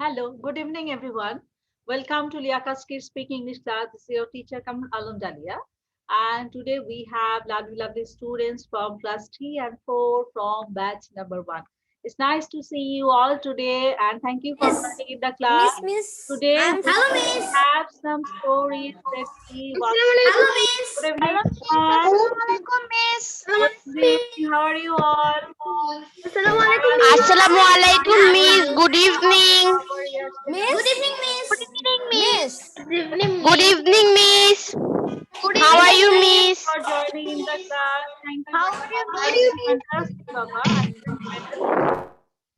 Hello, good evening, everyone. Welcome to Liaka's Kids Speak English class. This is your teacher, Kamal Alam Dalia. And today we have lovely students from class 3 and 4 from batch number 1. It's nice to see you all today and thank you for Miss, joining in the class. Miss, Today I'm we Hello, Miss. have some stories. Let's see what. Hello, Miss. Good evening, everyone. Assalamualaikum, Miss. Good evening. How are you all? Assalamualaikum, Miss. Assalamualaikum, Miss. Good evening. How are you? Miss. Good evening, Miss. Good evening, Miss. Good evening, Miss. How are you, Thanks Miss? for joining in the class. Thank you How very are much. you, I've been fantastic, Baba. I've been fantastic.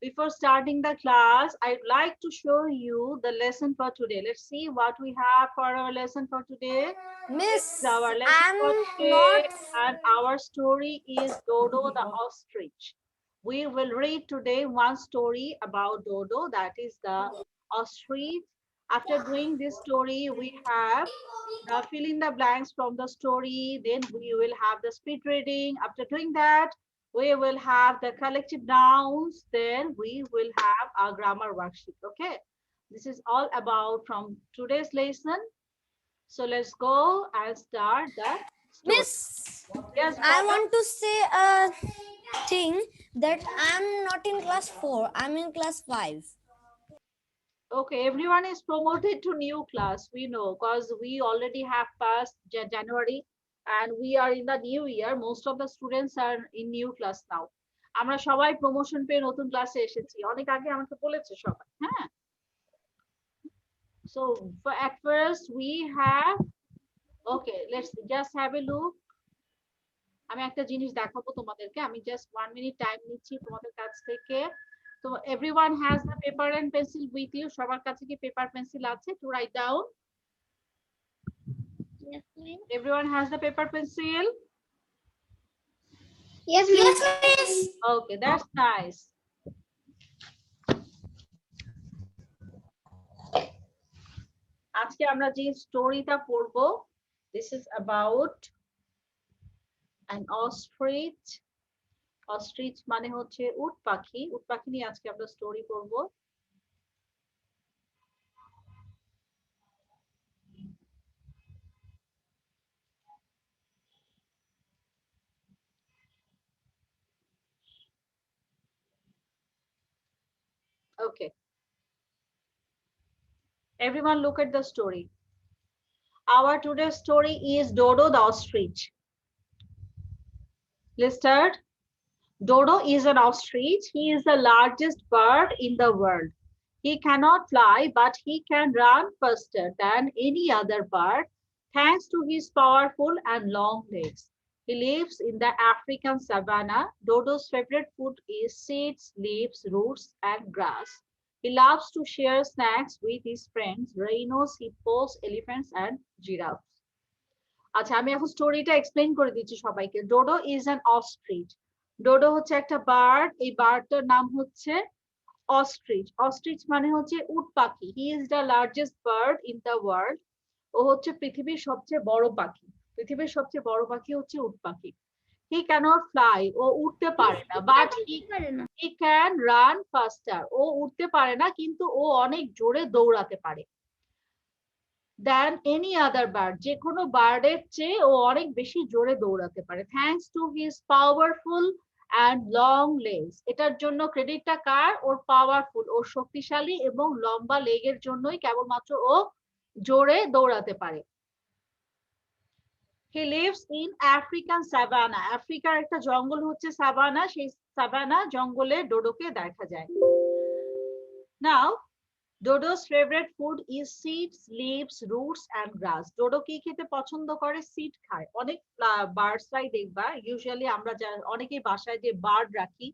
Before starting the class, I'd like to show you the lesson for today. Let's see what we have for our lesson for today. This is Miss? our lesson for I'm today, not. and our story is Dodo the ostrich. We will read today one story about Dodo, that is the ostrich. After doing this story, we have fill in the blanks from the story. Then we will have the speed reading. After doing that, we will have the collective nouns. Then we will have our grammar worksheet. Okay. This is all about from today's lesson. So let's go and start the story. Miss, Yes, I Baba. want to say a thing that I'm not in class 4. I'm in class 5. Okay, everyone is promoted to new class. We know because we already have passed January and we are in the new year. Most of the students are in new class now. আমরা সবাই promotion পেয়ে নতুন ক্লাসে এসেছি অনেক আগে আমাকে বলেছে সবাই হ্যাঁ so at first we have okay let's just have a look আমি একটা জিনিস দেখাবো তোমাদেরকে আমি জাস্ট 1 মিনিট টাইম নিচ্ছি তোমাদের কাছ থেকে তো everyone has the paper and pencil with you সবার কাছে কি পেপার পেন্সিল আছে to write down. Yes, Miss. Everyone has the paper pencil? Yes, Yes, Miss. Okay, that's nice. আজকে আমরা যে স্টোরিটা পড়বো this is about an ostrich. Ostrich মানে হচ্ছে উট পাখি নিয়ে আজকে আমরা স্টোরি পড়বো. Okay. Everyone look at the story. Our today's story is Dodo the ostrich. Let's start. Dodo is an ostrich. He is the largest bird in the world. He cannot fly, but he can run faster than any other bird thanks to his powerful and long legs. He lives in the African savanna. Dodo's favorite food is seeds, leaves, roots, and grass. He loves to share snacks with his friends, rhinos, hippos, elephants, and giraffes. আচ্ছা আমি এখন স্টোরিটা explain করে দিচ্ছি সবাইকে. Dodo is an ostrich. Dodo হচ্ছে একটা bird. এই বার্ডটার নাম হচ্ছে অস্ট্রিচ. অস্ট্রিচ মানে হচ্ছে উট পাখি. He is the largest bird in the world. ও হচ্ছে পৃথিবীর সবচেয়ে বড় পাখি. পৃথিবীর সবচেয়ে বড় পাখি হচ্ছে উট পাখি. হি ক্যানট ফ্লাই. ও উঠতে পারে না, but he can run faster. ও উঠতে পারে না কিন্তু ও অনেক জোরে দৌড়াতে পারে than any other bird. যে কোনো বার্ডের চেয়ে ও অনেক বেশি জোরে দৌড়াতে পারে thanks to his powerful and long legs. এটার জন্য ক্রেডিটটা কার? ওর পাওয়ারফুল, ওর শক্তিশালী এবং লম্বা লেগের জন্যই কেবলমাত্র ও জোরে দৌড়াতে পারে. He lives in African savanna. আফ্রিকার একটা জঙ্গল হচ্ছে সাভানা. সেই সাভানা জঙ্গলে ডোডোকে দেখা যায়. Now Dodo's favorite food is seeds, leaves, roots and grass. Dodo কি খেতে পছন্দ করে? সিড খায়. অনেক বার্ডসরাই দেখবা ইউজুয়ালি আমরা অনেকেই বাসায় যে বার্ড রাখি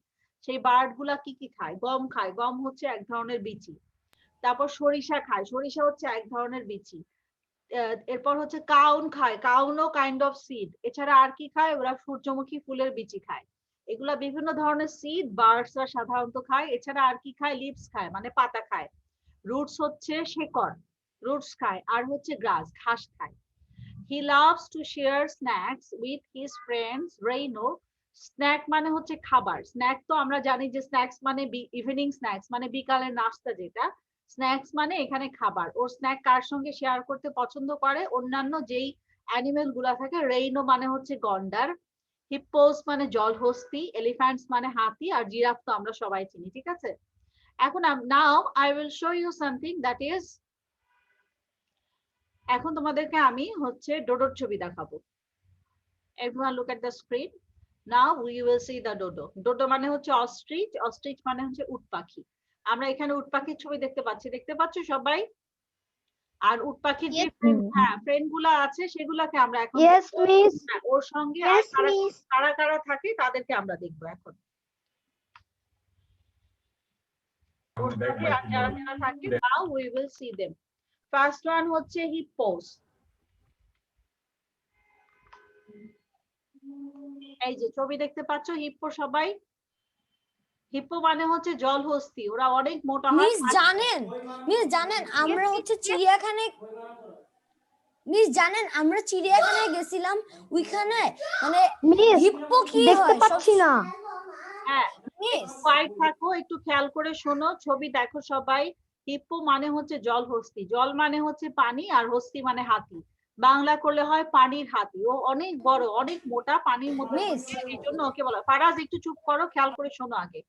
সেই বার্ড গুলা কি খায়? গম খায়. গম হচ্ছে এক ধরনের বিচি. তারপর সরিষা খায়. সরিষা হচ্ছে এক ধরনের বিচি. এরপর হচ্ছে কাউন খায়. কাউনও কাইন্ড অফ সিড. এছাড়া আর কি খায়? ওরা সূর্যমুখী ফুলের বিচি খায়. এগুলা বিভিন্ন ধরনের সিড বার্ডসরা সাধারণত খায়. এছাড়া আর কি খায়? লিভস খায় মানে পাতা খায়. রুটস হচ্ছে শেকড়, রুটস খায়. আর হচ্ছে গ্রাস, ঘাস খায়. He loves to share snacks with his friends rhino. Snack মানে হচ্ছে খাবার. স্ন্যাক তো আমরা জানি যে স্ন্যাক্স মানে ইভিনিং স্ন্যাক্স মানে বিকালের নাস্তা যেটা. স্ন্যাক্স মানে এখানে খাবার। ওর স্ন্যাক কার সঙ্গে শেয়ার করতে পছন্দ করে? অন্যান্য যেই অ্যানিমেল গুলা থাকে। রেইনো মানে হচ্ছে গন্ডার, হিপ্পোস মানে জলহস্তি, এলিফ্যান্টস মানে হাতি, আর জিরাফ তো আমরা সবাই চিনি, ঠিক আছে? এখন now I will show you something that is, এখন তোমাদেরকে আমি হচ্ছে ডোডোর ছবি দেখাবো। Everyone look at the screen. Now we will see the dodo. Dodo মানে হচ্ছে অস্ট্রিচ, অস্ট্রিচ মানে হচ্ছে উট পাখি। আমরা এখানে উট পাখির ছবি দেখতে পাচ্ছি, দেখতে পাচ্ছ সবাই? আর উট পাখির যে ফ্রেন্ড গুলা আছে সেগুলাকে আমরা এখন ওর সঙ্গে আর কারা কারা থাকে তাদেরকে আমরা দেখবো এখন। ওর সাথে আর যারা যারা থাকে, now we will see them. First one হচ্ছে hippos. এই যে ছবি দেখতে পাচ্ছ হিপ্পো সবাই? হিপ্পো মানে হচ্ছে জলহস্তি, ওরা অনেক মোটা হয়। মিস জানেন আমরা হচ্ছে চিড়িয়াখানায়, মিস জানেন আমরা চিড়িয়াখানায় গেছিলাম, ওইখানে মানে হিপ্পো কি দেখতে পাচ্ছি না। হ্যাঁ, হোয়াইট থাকো, একটু খেয়াল করে শোনো, ছবি দেখো সবাই। হিপ্পো মানে হচ্ছে জলহস্তি, জল মানে হচ্ছে পানি, আর হস্তি মানে হাতি। বাংলা করলে হয় পানির হাতি। ও অনেক বড়, অনেক মোটা, পানির মধ্যে, এই জন্য ওকে বলা। ফারাজ একটু চুপ করো, খেয়াল করে শোনো আগে।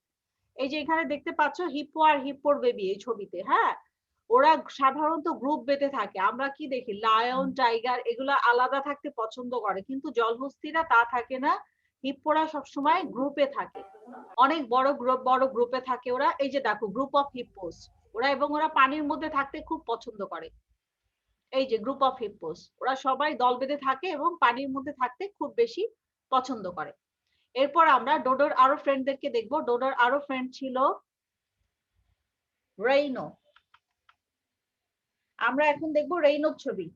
এই যে এখানে দেখতে পাচ্ছ হিপ্পো আর হিপ্পোর বেবি এই ছবিতে, হ্যাঁ? ওরা সাধারণত গ্রুপ বেঁধে থাকে। আমরা কি দেখি লায়ন, টাইগার এগুলা আলাদা থাকতে পছন্দ করে, কিন্তু জলহস্তিরা তা থাকে না। হিপ্পোরা সবসময় গ্রুপে থাকে, অনেক বড় গ্রুপে থাকে ওরা। এই যে দেখো গ্রুপ অফ হিপ্পোস ওরা, এবং ওরা পানির মধ্যে থাকতে খুব পছন্দ করে। এই যে গ্রুপ অফ হিপ্পোস, ওরা সবাই দল বেঁধে থাকে এবং পানির মধ্যে থাকতে খুব বেশি পছন্দ করে। এরপর আমরা ডোডোর আরো ফ্রেন্ডদেরকে দেখবো। ডোডোর আরো ফ্রেন্ড ছিল রেইনো। আমরা এখন দেখবো রেইনোর ছবি।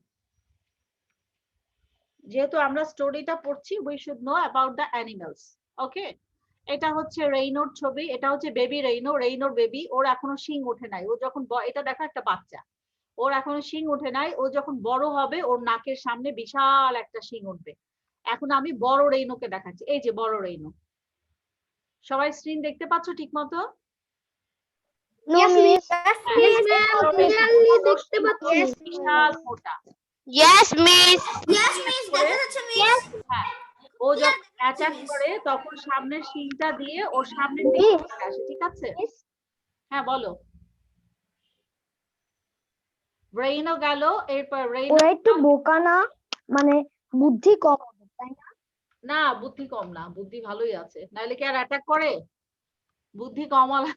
যেহেতু আমরা স্টোরিটা পড়ছি, we should know about the animals. Okay, এটা হচ্ছে রেইনোর ছবি, এটা হচ্ছে বেবি রেইনো, রেইনোর বেবি। ওর এখনো শিং ওঠে নাই। ও যখন এটা দেখো একটা বাচ্চা, ওর এখনো শিং ওঠে নাই। ও যখন বড় হবে ওর নাকের সামনে বিশাল একটা শিং উঠবে। এখন আমি বড় রেইনোকে দেখাচ্ছি। এই যে বড় রেইনো, সবাই স্ক্রিন দেখতে পাচ্ছ ঠিক মতো? বিশাল মোটা। Yes, miss. হ্যাঁ, ও যখন অ্যাটাক করে তখন সামনের শিংটা দিয়ে ওর সামনের দিকে আসে, ঠিক আছে? হ্যাঁ বলো। রেইনো গেল, এরপর রেইনো একটু বোকা না, মানে বুদ্ধি কম, তাই না? না, বুদ্ধি কম না, বুদ্ধি ভালোই আছে, নাইলে কি আর অ্যাটাক করে? বুদ্ধি কম আলা।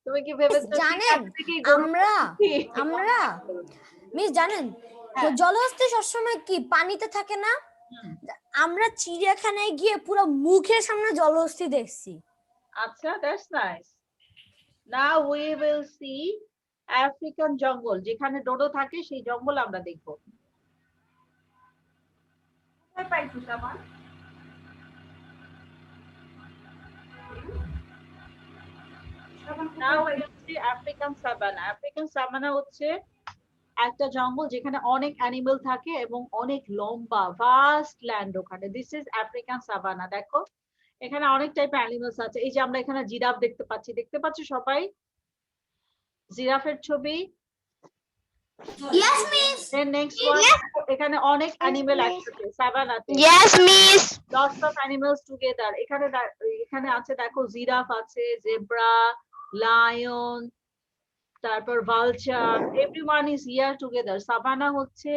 তুমি কি ভেবেছো জানেন আমরা মিস জানেন জলহস্তি সবসময় কি পানিতে থাকে না? আমরা চিড়িয়াখানায় গিয়ে পুরো মুখের সামনে জলহস্তি দেখছি। আচ্ছা, that's nice. Now we will see African জঙ্গল, যেখানে ডোডো থাকে সেই জঙ্গল আমরা দেখবো। Now we will see African savanna. African savanna হচ্ছে একটা জঙ্গল যেখানে অনেক অ্যানিমেল থাকে এবং অনেক লম্বা ভাস্ট ল্যান্ড ওখানে। This is African savannah. দেখো এখানে অনেক টাইপের অ্যানিমেলস আছে। এই যে আমরা এখানে জিরাফ দেখতে পাচ্ছি, দেখতে পাচ্ছ সবাই জিরাফের ছবি? Yes, miss. Then next one, এখানে অনেক অ্যানিমেল একসাথে সাভানাতে। Yes, miss. Lots of animals together. এখানে আছে দেখো জিরাফ আছে, জেব্রা, লায়ন, তারপর vulture, everyone is here together. Savannah হচ্ছে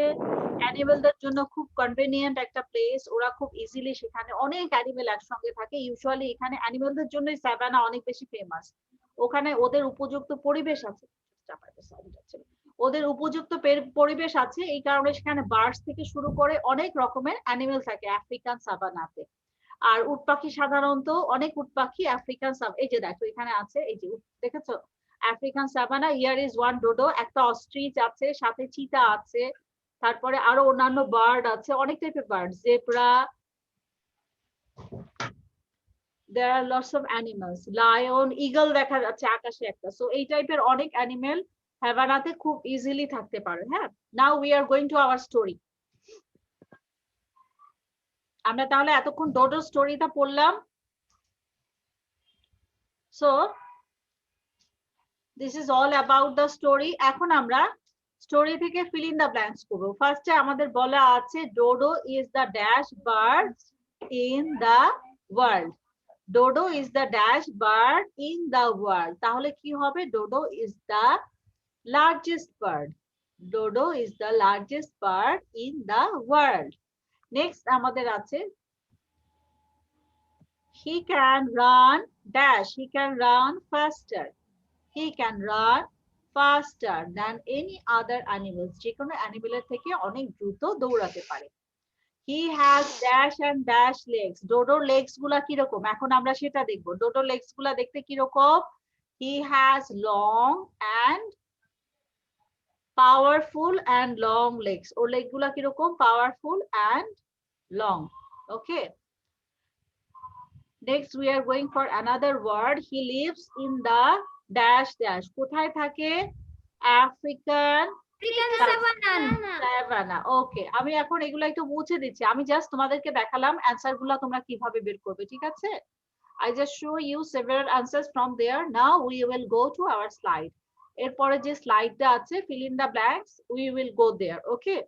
অ্যানিমেলদের জন্য খুব কনভেনিয়েন্ট একটা প্লেস। ওরা খুব ইজিলি সেখানে অনেক অ্যানিমেল একসঙ্গে থাকে। ইউজুয়ালি এখানে অ্যানিমেলদের জন্যই সাভানা অনেক বেশি ফেমাস। ওখানে ওদের উপযুক্ত পরিবেশ আছে, ওদের উপযুক্ত পরিবেশ আছে, এই কারণে সেখানে বার্ডস থেকে শুরু করে অনেক রকমের অ্যানিমেল থাকে আফ্রিকান সাভানাতে। আর উট পাখি সাধারণত অনেক উট পাখি আফ্রিকান এই যে দেখো এখানে আছে, এই যে দেখেছো African savanna. Here is one dodo, একটা অস্ট্রিচ আছে, সাথে চিতা আছে, তারপরে আরো অন্যান্য বার্ড আছে, অনেক টাইপের bird, zebra, there are lots of animals, lion, eagle দেখা যাচ্ছে আকাশে একটা। সো এই টাইপের অনেক অ্যানিমেল সাভানাতে খুব ইজিলি থাকতে পারে। হ্যাঁ, now we are going to our story. আমরা তাহলে এতক্ষণ ডোডো স্টোরিটা পড়লাম। So This is all about the story. এখন আমরা স্টোরি থেকে fill in the blanks করব। ফার্স্টে আমাদের বলা আছে dodo is the dash bird in the world. Dodo is the dash bird in the world. তাহলে কি হবে? Dodo is the largest bird. Dodo is the largest bird in the world. Next আমাদের আছে he can run dash. He can run faster. He can run faster than any other animals. যে কোনো অ্যানিমেলের থেকে অনেক দ্রুত দৌড়াতে পারে। He has dash and dash legs. ডোডোর legs গুলা কিরকম? এখন আমরা সেটা দেখব। ডোডোর legs গুলা দেখতে কিরকম? He has long and powerful and long legs. Or leg গুলা কিরকম? Powerful and long. Okay. Next we are going for another word. He lives in the dash dash. কোথায় থাকে? African savanna. ওকে, আমি এখন এগুলো একটু মুছে দিচ্ছি। আমি জাস্ট তোমাদেরকে দেখালাম অ্যানসার গুলো তোমরা কিভাবে বের করবে, ঠিক আছে? I just show you several answers from there. Now we will go to our slide. এরপরে যে স্লাইডটা আছে fill in the blanks, we will go there. Okay,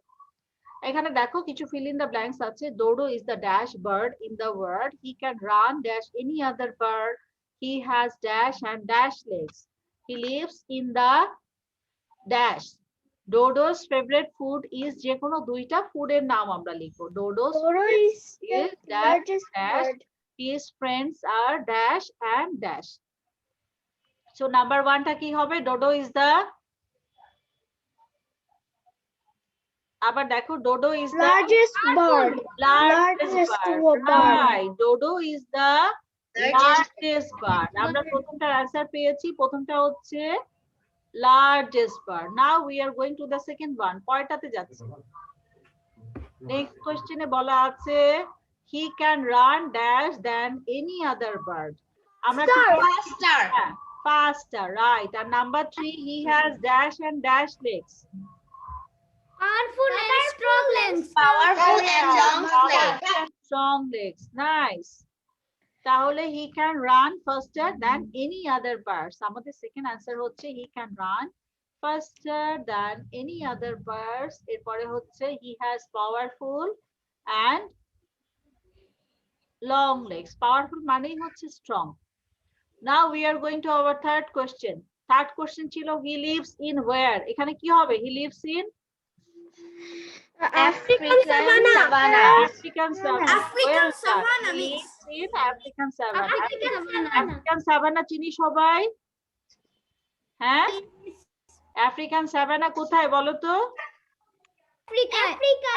এখানে দেখো কিছু fill in the blanks আছে। Dodo is the dash bird in the world. He can run dash any other bird. He has dash and dash legs. He lives in the dash. Dodo's favorite food is যে কোনো দুইটা ফুডের নাম আমরা লিখবো। Dodo's is dash dash. His friends are dash and dash. So number 1 টা কি হবে? Dodo is the, আবার দেখো Dodo is the largest bird. largest bird. bird. Right. Dodo is the largest bird. আমরা প্রথমটার অ্যানসার পেয়েছি। প্রথমটা হচ্ছে largest bird. Now we are going to the second one. পরেরটাতে যাচ্ছি। Next question এ বলা আছে he can run dash than any other bird. আমরা faster, right. And number 3, he has dash and dash legs. Powerful and strong legs. Powerful and Strong legs. Nice. তাহলে he can run faster than any other birds. আমাদের second answer হচ্ছে he can run faster than any other birds. এরপরে হচ্ছে he has powerful and long legs. Powerful মানেই হচ্ছে strong. Now we are going to our third question. Third question ছিল he lives in where? এখানে কি হবে? He lives in African savanna. African savanna. African savanna. He lives in African savanna. African savanna চিনি সবাই? হ্যাঁ? African savanna কোথায় বলো তো? আফ্রিকা।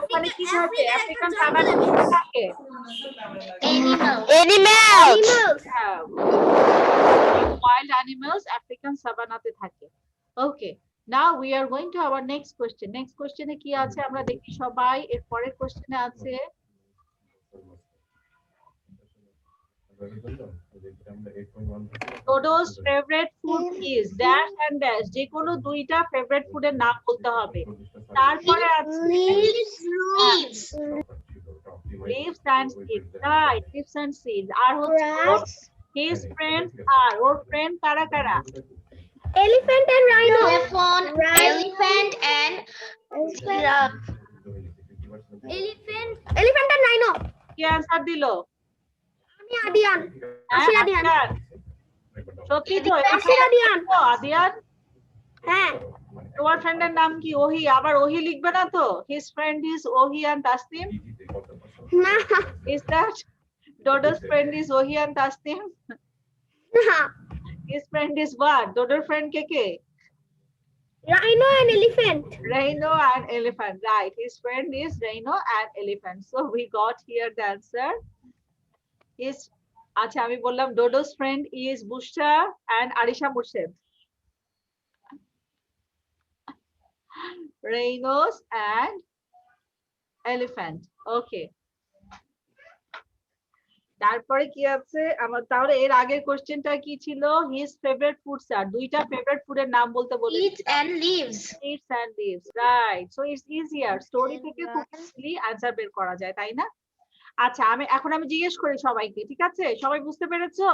ওখানে কি থাকে? আফ্রিকান সাভানা থাকে? Animals. Wild animals African সাভানাতে থাকে। Okay, now we are going to our next question. Next question এ কি আছে আমরা দেখি সবাই। এর পরের question এ আছে Dodo's favorite food is dash and dash. যে কোনো দুইটা favorite food এর নাম বলতে হবে। তারপরে আছে leaves and seeds. Right, leaves and seeds. আর হচ্ছে his friends are, or friend কারা কারা? Elephant and rhino. Elephant and giraffe. Elephant and rhino. কি আনসার দিল? আমি আদিয়ান। আদিয়ান। সত্যি তো? আদিয়ান? হ্যাঁ। তোমার ফ্রেন্ডের নাম কি? ওহি। আবার ওহি লিখবে না তো? His friend is Ohi and Tasnim. না। Is that Dodo's friend is Ohi and Tasnim? না। His friend is what? Dodo's friend K K? Rhino and elephant. Rhino and elephant. Right. His friend is Rhino and elephant. So we got here the answer. His আচ্ছা আমি বললাম Dodo's friend is Bushra and Arisha Murshid. Rhinos and elephant. Okay. তারপরে কি আছে আমার? তাহলে এর আগের কোশ্চেনটা কি ছিল? His favorite foods are, দুইটা ফেভারিট ফুডের নাম বলতে বলেছি। Seeds and leaves. Seeds and leaves. Right. So it's easier. Story থেকে খুব ইজিলি आंसर বের করা যায়, তাই না? আচ্ছা, এখন আমি জিজ্ঞেস করি সবাইকে, ঠিক আছে? সবাই বুঝতে পেরেছো?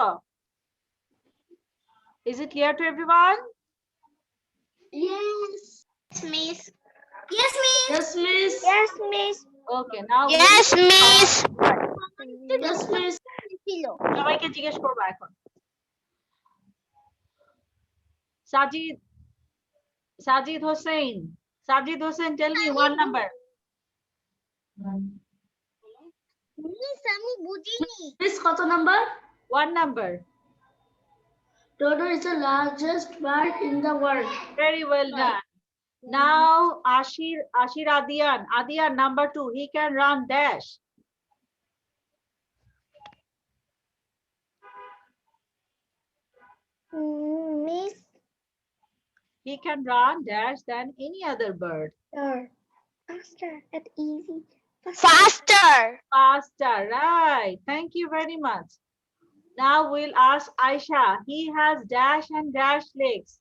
Is it clear to everyone? Yes, miss. Yes, miss. Yes, miss. Yes, miss. Okay, now Yes, miss. Yes, miss. সবাইকে জিজ্ঞেস করবো এখন। Sajid Hossain. Sajid Hossain, tell me one number. Miss আমি বুঝিনি। Miss, কত number? One number. Dodo is the largest bird in the world. Very well done. Now Ashir Adian. Adian number 2. He can run dash. Miss. He can run dash than any other bird. Faster and easy. Faster. Faster, right? Thank you very much. Now we'll ask Aisha. He has dash and dash legs.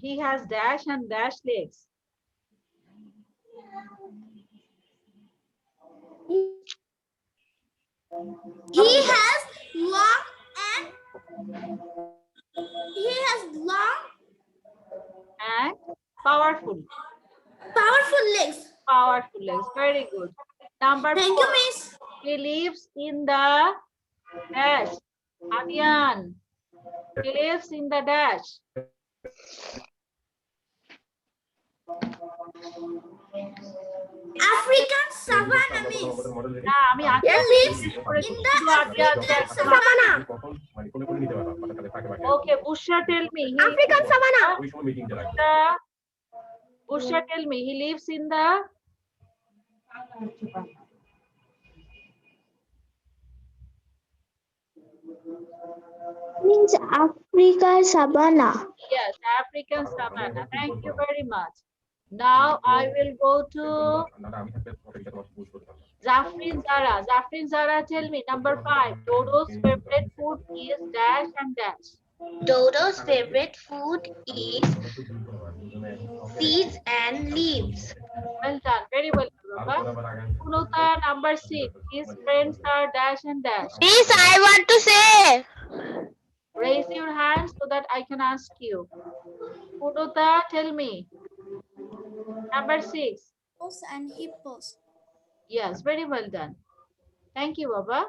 He has dash and dash legs. He has long And powerful. powerful legs. Powerful legs. Very good. Number Thank 4. you, miss. He lives in the dash. Adian. He lives in the dash. African savanna, miss. না, আমি আগে He lives জিজ্ঞেস করেছি, in the শুধু আদিয়া African জিজ্ঞেস savanna. Okay, Busha, tell me. African savanna. Busha, tell me. He lives in the Means Africa savanna. yes, African savanna. Thank you very much. Now I will go to Zafrin Zara. Zafrin Zara, tell me. Number 5. Dodo's favorite food is dash and dash. Dodo's favorite food is seeds and leaves. Well done. Very well, Baba. Punota, number 6. His friends are dash and dash. Miss, I want to say. Raise your hand so that I can ask you. Punota, tell me. Number 6. Hippos and hippos. Yes, very well done. Thank you, Baba.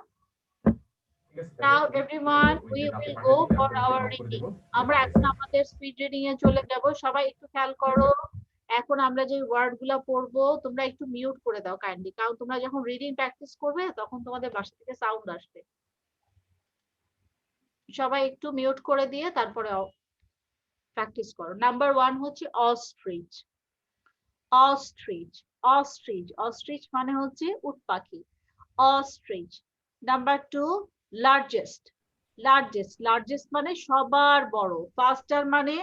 Now, everyone, we will go for our reading. আমরা এখন আমাদের speed reading a চলে যাব। সবাই একটু খেয়াল করো। এখন আমরা যে ওয়ার্ডগুলো পড়বো তোমরা একটু মিউট করে দাও কাইন্ডলি, কারণ তোমরা যখন রিডিং প্র্যাকটিস করবে তখন তোমাদের বাসা থেকে সাউন্ড আসবে। সবাই একটু মিউট করে দিয়ে তারপরে প্র্যাকটিস করো। নাম্বার 1 হচ্ছে অস্ট্রিচ। অস্ট্রিচ, অস্ট্রিচ, অস্ট্রিচ মানে হচ্ছে উট পাখি। Ostrich. Number 2 largest. Largest, largest মানে সবার বড়। ফাস্টার মানে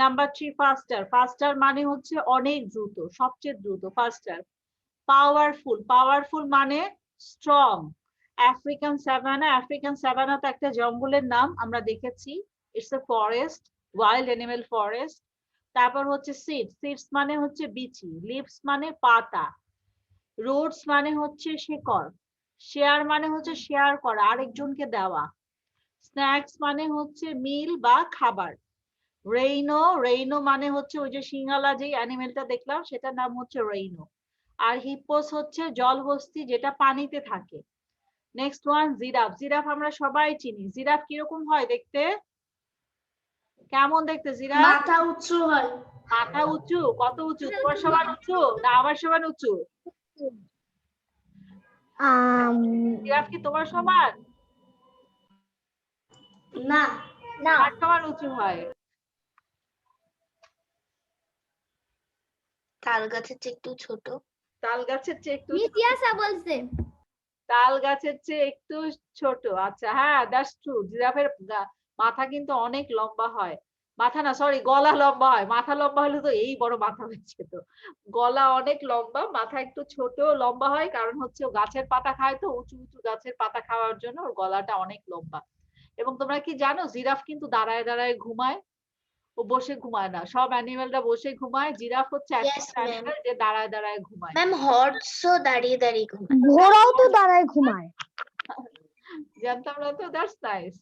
নাম্বার 3 ফাস্টার। ফাস্টার মানে হচ্ছে অনেক দ্রুত, সবচেয়ে দ্রুত, ফাস্টার। পাওয়ারফুল, পাওয়ারফুল মানে স্ট্রং। আফ্রিকান স্যাভানা, আফ্রিকান স্যাভানা তো একটা জঙ্গলের নাম, আমরা দেখেছি। It's a forest, wild animal forest. তারপর হচ্ছে সিডস, সিডস মানে হচ্ছে বিচি। লিভস মানে পাতা। রুটস মানে হচ্ছে শিকড়। শেয়ার মানে হচ্ছে শেয়ার করা, আরেকজনকে দেওয়া। স্ন্যাক্স মানে হচ্ছে মিল বা খাবার। রেইনো, রেইনো মানে হচ্ছে ওই যে সিঙ্গালা যে অ্যানিমেলটা দেখলাম সেটার নাম হচ্ছে রেইনো। আর হিপ্পোস হচ্ছে জলহস্তি যেটা পানিতে থাকে। Next one giraffe. জিরাফ আমরা সবাই চিনি। জিরাফ কিরকম হয় দেখতে? কেমন দেখতে জিরাফ? মাথা উঁচু হয়। মাথা উঁচু? কত উঁচু? তোমার সমান উঁচু না আমার সমান উঁচু? জিরাফ কি তোমার সমান? না, না। কার সমান উঁচু হয়? তাল গাছের চেয়ে একটু ছোট। তাল গাছের চেয়ে একটু, মিস ইয়াসা বলছে। তাল গাছের চেয়ে একটু ছোট। আচ্ছা, হ্যাঁ, দ্যাটস ট্রু। জিরাফের মাথা কিন্তু অনেক লম্বা হয়। মাথা না, সরি, গলা লম্বা হয়। মাথা লম্বা হলে তো এই বড় মাথা হচ্ছে, তো গলা অনেক লম্বা, মাথা একটু ছোট লম্বা হয়, কারণ হচ্ছে ও গাছের পাতা খায়, তো উঁচু উঁচু গাছের পাতা খাওয়ার জন্য ওর গলাটা অনেক লম্বা। এবং তোমরা কি জানো জিরাফ কিন্তু দাঁড়ায় দাঁড়ায় ঘুমায়, ও বসে ঘুমায় না। সব অ্যানিমেলরা বসে ঘুমায়, জিরাফ হচ্ছে Yes, একটা অ্যানিমেল যে দাঁড়ায় দাঁড়ায় ঘুমায়। ম্যাম, হর্সও দাঁড়িয়ে দাঁড়িয়ে ঘুমায়। ঘোড়াও তো দাঁড়ায় ঘুমায়। জানতাম না তো, দ্যাটস নাইস।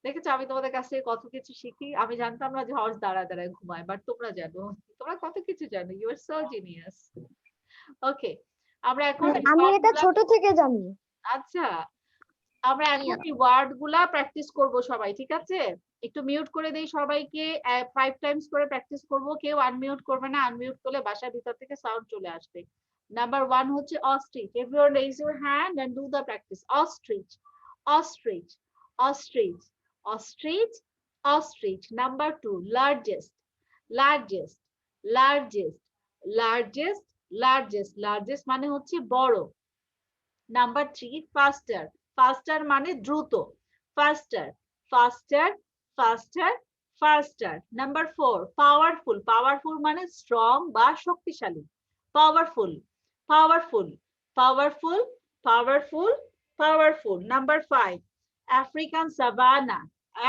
দেখেছো আমি তোমাদের কাছ থেকে কত কিছু শিখি। আমি জানতাম না যে হর্স দাঁড়ায় দাঁড়ায় ঘুমায়, বাট তোমরা জানো, তোমরা কত কিছু জানো। You are so genius. Okay, আমরা এখন আমি এটা ছোট থেকে জানি। আচ্ছা, আমরা এখন এই ওয়ার্ড গুলা প্র্যাকটিস করব সবাই, ঠিক আছে? একটু মিউট করে দেই সবাইকে, 5 টাইমস করে প্র্যাকটিস করব। কেউ আনমিউট করবে না, আনমিউট করলে বাসার ভিতর থেকে সাউন্ড চলে আসবে। নাম্বার 1 হচ্ছে ostrich. Everyone raise your hand and do the practice. Ostrich, ostrich, ostrich, ostrich, ostrich. Number 2 largest, largest, largest, largest, largest. Largest মানে হচ্ছে বড়। নাম্বার 3 ফাস্টার, ফাস্টার মানে দ্রুত। Faster, faster, faster, faster. Number 4 powerful, powerful মানে strong বা শক্তিশালী। Powerful, powerful, powerful, powerful, powerful. Number 5 African savannah,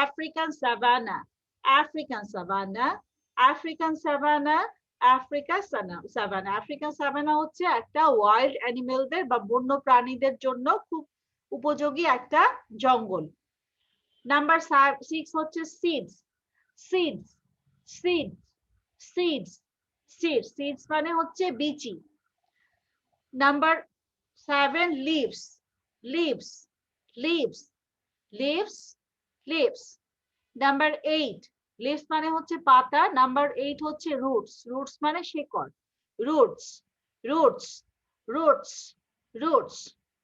African savannah, African savannah, African savannah, Africa savannah. African savannah হচ্ছে একটা ওয়াইল্ড অ্যানিমেলদের বা বন্য প্রাণীদের জন্য খুব উপযোগী একটা জঙ্গল। নাম্বার 6 হচ্ছে seeds, seeds, seeds, seeds, seeds. Seeds মানে হচ্ছে বিচি। Number 7 leaves, leaves, leaves, leaves, leaves. Number 8 leaves মানে হচ্ছে পাতা। নাম্বার 8 হচ্ছে রুটস, রুটস মানে শিকড়। Roots, roots, roots, roots,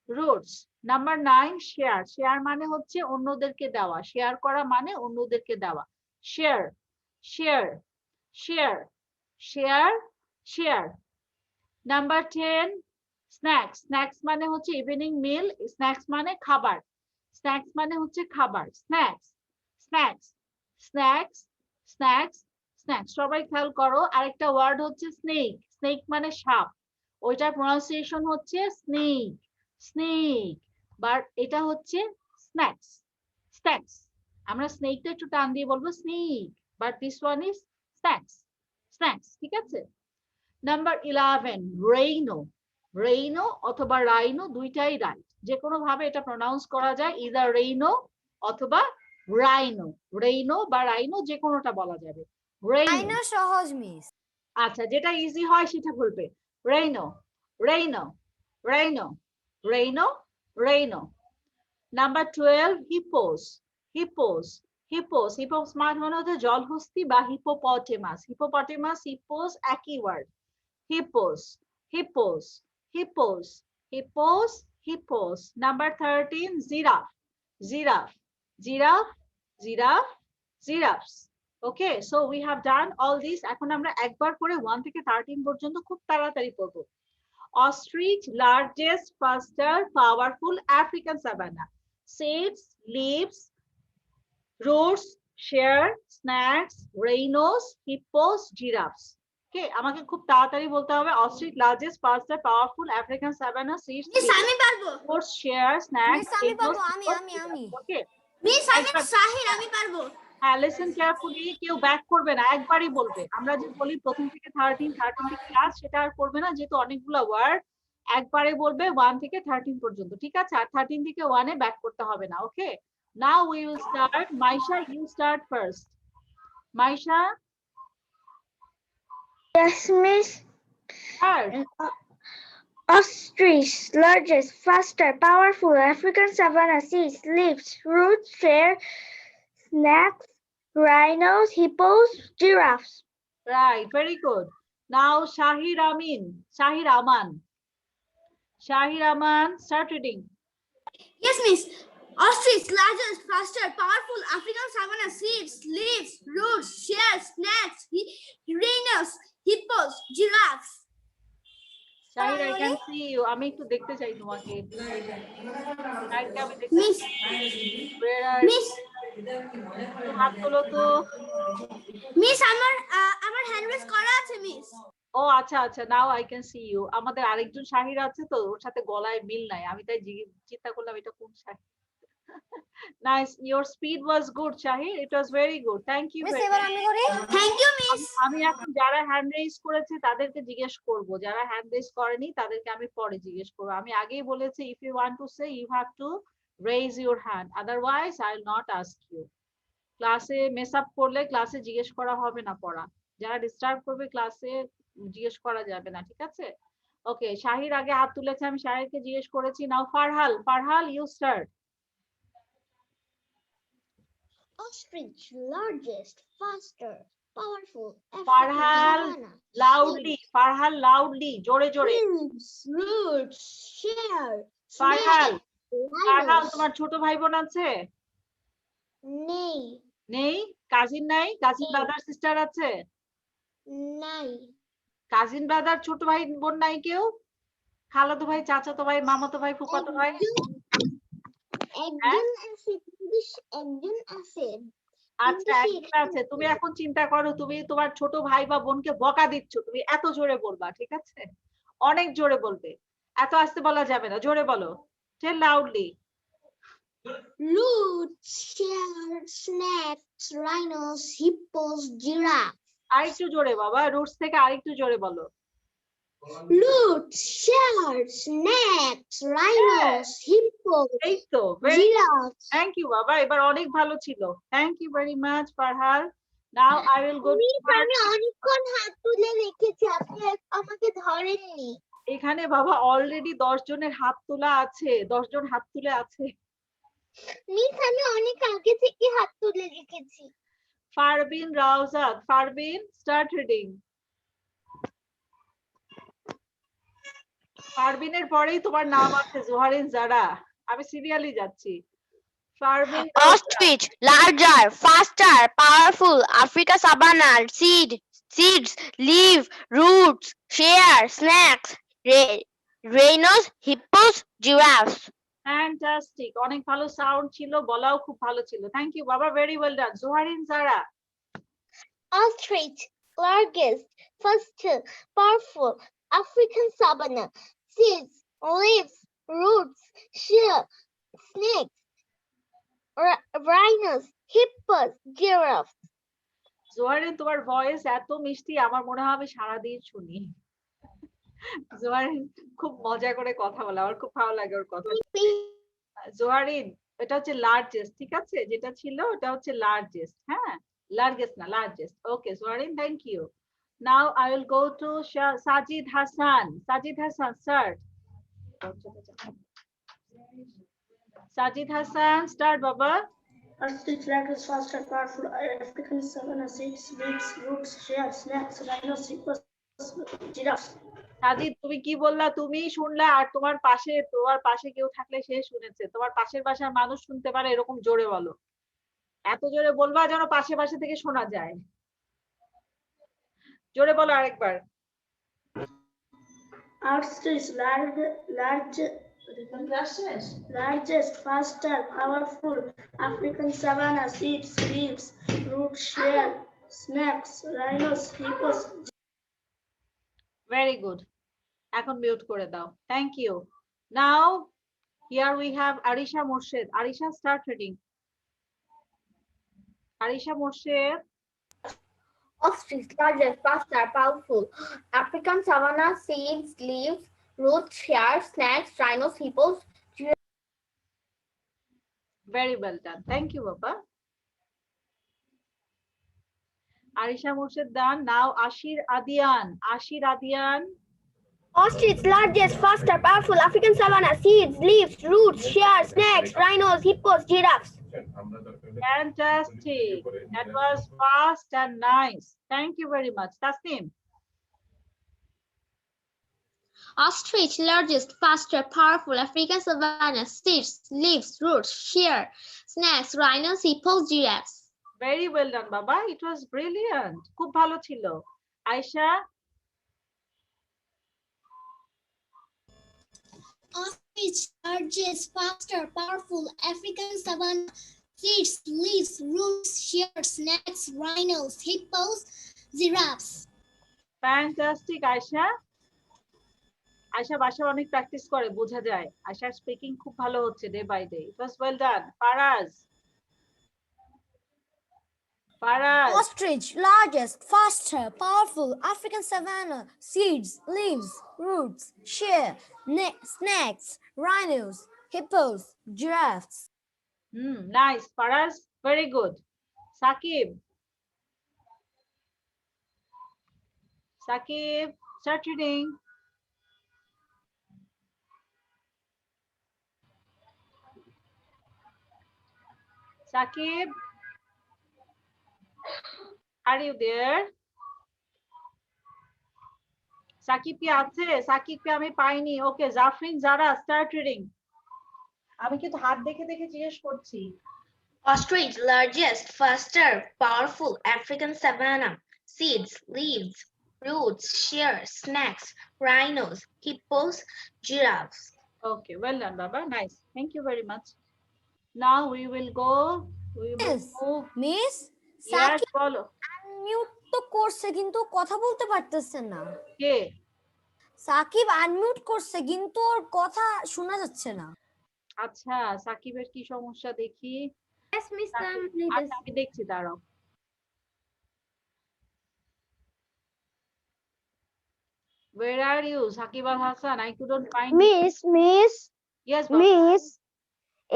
roots. Number 9 share, share মানে হচ্ছে অন্যদেরকে দেওয়া। শেয়ার করা মানে অন্যদেরকে দেওয়া। Share, share, share, share, share. Number 10 snacks, snacks মানে হচ্ছে ইভিনিং মিল। স্ন্যাক্স মানে খাবার, স্ন্যাক্স মানে হচ্ছে খাবার। Snacks, snacks, snacks, snacks, snacks. সবাই খেয়াল করো, আরেকটা ওয়ার্ড হচ্ছে স্নেক। স্নেক মানে সাপ, ওইটার প্রনাউন্সিয়েশন হচ্ছে স্নেক, স্নেক। বাট এটা হচ্ছে স্ন্যাক্স, স্ন্যাক্স। আমরা স্নেকটা একটু টান দিয়ে বলবো snake, but this one is snacks, snacks. ঠিক আছে? নাম্বার 11 রেইনো, রেইনো অথবা রাইনো দুইটাই রাইট। যে কোনো ভাবে এটা প্রনাউন্স করা যায়, ইদার রেইনো অথবা রাইনো। রেইনো বা রাইনো যে কোনোটা বলা যাবে। রেইনো রাইনো সহজ মিস। আচ্ছা, যেটা ইজি হয় সেটা বলবে। Rhino, rhino, rhino, rhino, rhino. Number 12 hippos, hippos, hippos. Hippos মানে হচ্ছে জলহস্তি বা হিপোপটেমাস। হিপোপটেমাস, হিপোস একই word. Hippos, hippos, hippos, hippos, hippos. Number 13 giraffe, giraffe, giraffe, giraffe, giraffes. Okay, so we have done all this. এখন আমরা একবার করে 1 থেকে 13 পর্যন্ত খুব তাড়াতাড়ি পড়বো। Ostrich, largest, faster, powerful, African savanna. Seeds, leaves, roots, share, snacks, rhinos, hippos, giraffes. Okay, আমাকে খুব তাড়াতাড়ি বলতে হবে। Ostrich, largest, faster, powerful, African savanna, seeds, miss আমি পারবো, রুটস, শেয়ার, স্ন্যাক্স, মিস আমি রেইনোস, পারবো, আমি হিপোস, আমি জিরাফস। আমি ওকে, মিস আমি সাহির, আমি পারবো। হ্যাঁ, লিসেন কেয়ারফুলি। কেউ ব্যাক করবে না, একবারই বলবে। আমরা যে বলি প্রথম থেকে 13, 13 থেকে লাস্ট, সেটা আর করবে না, যেহেতু অনেকগুলো ওয়ার্ড। একবারে বলবে 1 থেকে 13 পর্যন্ত, ঠিক আছে? আর 13 থেকে 1 এ ব্যাক করতে হবে না। Okay, now we will start. Maisha, you start first. Maisha, Yes, Miss. Start. Ostrich, largest, faster, powerful, African savanna, seeds, leaves, roots, share, snakes, rhinos, hippos, giraffes. Right, very good. Now Shahir Amin, Shahir Aman, Shahir Aman, start reading. Yes, miss. Ostrich, largest, faster, powerful, African savanna, seeds, leaves, roots, shares, snakes, rhinos, hippos, giraffes. Shahir, I can see you. আমি একটু দেখতে চাই তোমাকে। শাহিরকে আমি দেখতে Miss, Where are miss, you? হাত তোলো তো। miss, আমার হ্যান্ড রেজ করা আছে মিস। ও আচ্ছা আচ্ছা, now I can see you. আমাদের আরেকজন শাহির আছে তো, ওর সাথে গলায় মিল নাই, আমি তাই চিন্তা করলাম এটা কোন Shahir. Nice, your speed was good Shahir, it was very good. Thank you miss very এবার আমি করি। Thank you miss. আমি এখন যারা হ্যান্ড রেজ করেছে তাদেরকে জিজ্ঞেস করব, যারা হ্যান্ড রেজ করেনি তাদেরকে আমি পরে জিজ্ঞেস করব। আমি আগেই বলেছি, if you want to say you have to raise your hand, otherwise I'll not ask you. ক্লাসে মেস আপ করলে ক্লাসে জিজ্ঞেস করা হবে না পড়া, যারা ডিস্টার্ব করবে ক্লাসে জিজ্ঞেস করা যাবে না, ঠিক আছে? ওকে, শাহির আগে হাত তুলেছে, আমি শাহিরকে জিজ্ঞেস করেছি। Now Farhal, Farhal you start. Ostrich, largest, faster, powerful. Farhal loudly, Farhal loudly, জোরে জোরে। Roots, share. ফারহাল, ফারহাল তোমার ছোট ভাই বোন আছে? নেই। নেই? কাজিন নাই? কাজিন ব্রাদার সিস্টার আছে? নাই। কাজিন ব্রাদার ছোট ভাই বোন নাই কেউ? খালাতো ভাই, চাচাতো ভাই, মামাতো ভাই, ফুফাতো ভাই? একজন আছে, একজন আছে। আচ্ছা, একজন আছে। তুমি এখন চিন্তা করো, তুমি তোমার ছোট ভাই বা বোনকে বকা দিচ্ছ, তুমি এত জোরে বলবা, ঠিক আছে? অনেক জোরে বলবে, এত আস্তে বলা যাবে না, জোরে বলো, টেল loudly. Roots, share, snakes, rhinos, hippos, giraffe. আরেকটু জোরে বাবা, রুটস থেকে আরেকটু জোরে বলো। Roots, share, snakes, rhinos, hippos, এই তো, giraffes. থ্যাংক ইউ বাবা, এবার অনেক ভালো ছিল। Thank you very much Farhal. Now I will go. আমি অনেকক্ষণ হাত তুলে রেখেছি, আপনি আমাকে ধরেননি। এখানে বাবা অলরেডি 10 জনের হাত তোলা আছে, 10 জন হাত তুলে আছে। মিস, আমি অনেক আগে থেকে হাত তুলে রেখেছি। Farbin Raujat, Farbin start reading. ফারবিনের পরেই তোমার নাম আছে জোহারিন জারা, আমি সিরিয়ালি যাচ্ছি। Farbin. Ostrich, larger, faster, powerful. Africa savanna, seeds, leaf, roots, share, snakes, rhinos, hippos, giraffes. Fantastic, অনেক ভালো সাউন্ড ছিল, বলাও খুব ভালো ছিল। থ্যাংক ইউ বাবা, ভেরি ওয়েল ডান। জোহারিন জারা। Ostrich, largest, faster, powerful. African savanna, seeds, leaves, roots, share, snakes, rhinos, hippos, giraffes. জোহারিন তোমার voice এত মিষ্টি, আমার মনে হয় আমি সারাদিন শুনি। জোহারিন খুব মজা করে কথা বলে, আমার খুব ভালো লাগে ওর কথা। জোহারিন, এটা হচ্ছে লার্জেস্ট, ঠিক আছে? যেটা ছিল ওটা হচ্ছে লার্জেস্ট। হ্যাঁ, লার্জেস্ট না, largest. Okay Joharin, thank you. Now I will go to Sajid Hasan. Sajid Hasan start. Sajid Hasan start বাবা। Ostrich, largest, faster, powerful. African savanna, seeds, leaves, roots, share, snakes, rhinos, hippos, giraffes. Sajid, তুমি কি বললা? তুমি শুনলা, আর তোমার পাশে কেউ থাকলে সে শুনেছে। তোমার পাশের বাসার মানুষ শুনতে পারে, এরকম জোরে বলো। এত জোরে বলবা যেন পাশে থেকে শোনা যায়। জোরে বলো আরেকবার। Ostrich, largest, faster, powerful. African savanna, seeds, leaves, roots, share, snakes, rhinos, hippos. Very good, এখন মিউট করে দাও। Thank you. Now here we have Arisha Morshed. Arisha start reading. Arisha Morshed. Ostrich, largest, faster, powerful. African savanna, seeds, leaves, roots, share, snakes, rhinos, hippos. Very well done. Thank you, Baba. Arisha Murshid done. Now Ashir Adian. Ashir Adian. Ostrich, largest, faster, powerful. African savanna, seeds, leaves, roots, share, snakes, rhinos, hippos, giraffes. Fantastic. That was fast and nice. Thank you very much. Tasnim. Ostrich, largest, faster, powerful. African savanna, seeds, leaves, roots, share, snakes, rhinos, hippos, giraffes. Very well done, Baba. It was brilliant. Khub bhalo chilo. Aisha. Ostrich, largest, faster, powerful. African savanna, seeds, leaves, roots, share, snakes, rhinos, hippos, giraffes. Fantastic, Aisha. Ayesha বাসায় অনেক practice করে, বোঝা যায়। আয়শার speaking খুব ভালো হচ্ছে day by day. It was well done. Faraz. Faraz. Ostrich, largest, faster, powerful. African savanna, seeds, leaves, roots, share, snakes, rhinos, hippos, giraffes. Nice. Faraz, very good. Sakib. Sakib, start reading. Sakib, are you there? Sakib কি আছে? সাকিবকে আমি পাইনি। Okay, Jafrin Zara, start reading. আমি কিন্তু হাত দেখে দেখে জিজ্ঞেস করছি। Ostrich, largest, faster, powerful African savanna. Seeds, leaves, roots, shear, snakes, rhinos, hippos, giraffes. Okay, well done, Baba. Nice. Thank you very much. Now we will go. We will Yes. move. Miss, Yes, Shakib বলো। Unmute তো করছে কিন্তু কথা বলতে পারতেছে না। কে? Shakib unmute করছে কিন্তু ওর কথা শোনা যাচ্ছে না। আচ্ছা, সাকিবের কি সমস্যা দেখি। Yes, Miss Tam. আচ্ছা, আমি দেখছি, দাঁড়াও। Where are you, Sakib Al Hasan? I couldn't find you. Miss Yes, Baba. Miss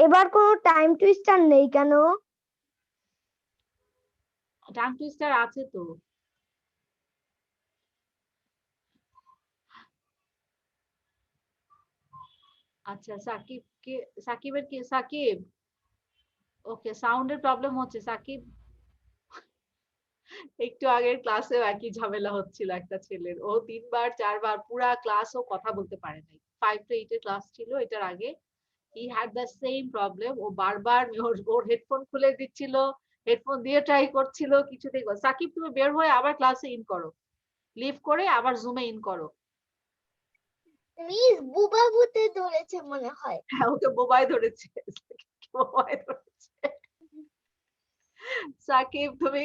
এবার কোনো টাইম টুইস্টার নেই কেন? টাং টুইস্টার আছে তো। আচ্ছা, সাকিবের কি? সাকিব, ওকে, সাউন্ডের প্রবলেম হচ্ছে। সাকিব, একটু আগের ক্লাসেও একই ঝামেলা হচ্ছিল একটা ছেলের। ও 3 বার 4 বার পুরা ক্লাসও কথা বলতে পারে নাই। 5 to 8 এর ক্লাস ছিল এটার আগে। He had the same problem. ও বারবার ওর হেডফোন খুলে দিচ্ছিল, হেডফোন দিয়ে ট্রাই করছিল, কিছুতেই। সাকিব, তুমি বের হয়ে আবার ক্লাসে ইন করো, লিভ করে আবার জুমে ইন করো। মিস বুবা ভূতে ধরেছে মনে হয়। হ্যাঁ, ওকে বোবায় ধরেছে। বোবায় ধরেছে। সাকিব, তুমি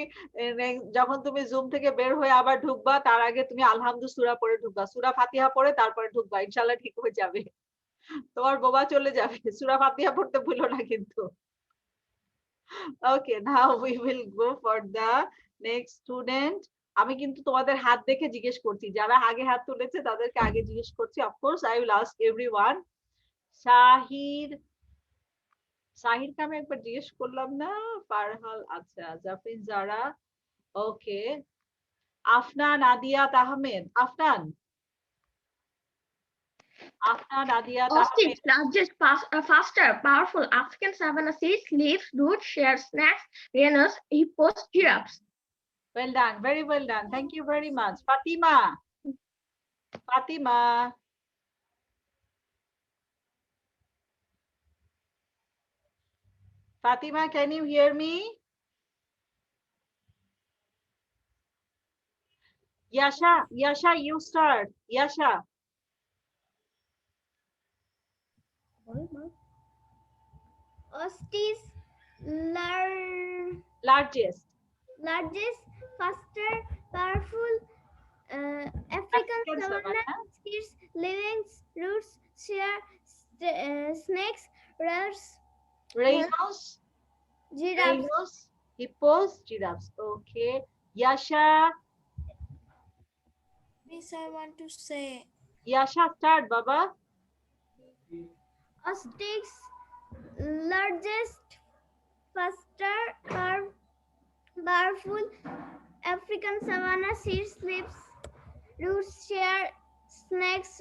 যখন তুমি জুম থেকে বের হয়ে আবার ঢুকবা, তার আগে তুমি আলহামদু সূরা পড়ে ঢুকবা, সূরা ফাতিহা পড়ে তারপরে ঢুকবা, ইনশাআল্লাহ ঠিক হয়ে যাবে। তোমার বোবা চলে যাবে। সূরা ফাতিহা পড়তে ভুলো না কিন্তু। Okay, now we will go for the next student. আমি কিন্তু তোমাদের হাত দেখে জিজ্ঞেস করছি, যারা আগে হাত তুলেছে তাদেরকে আগে জিজ্ঞেস করছি। Of course I will ask everyone. সাহিরকে আমি একবার জিজ্ঞেস করলাম না? ফারহাল, আচ্ছা, জাফরিন জারা, ওকে। Afnan আদিয়াত Ahmed, Afnan আদিয়াত Ahmed. Ostrich, largest, faster, powerful African savanna. Seeds, leaves, roots, shear, snakes, rhinos, hippos, giraffes. Well done, very well done. Thank you very much. Fatima. Fatima, can you hear me? Yasha, you start. Yasha. Ostrich, Largest, faster, powerful African savanna. savanna. Seeds, leaves, roots, shear, snakes, Rhinos, giraffes. hippos, giraffes. Okay. Yasha. Miss, I want to say. Yasha, start, Baba. Ostrich, largest, faster, powerful African savanna. Seeds, leaves, roots, shear, snakes,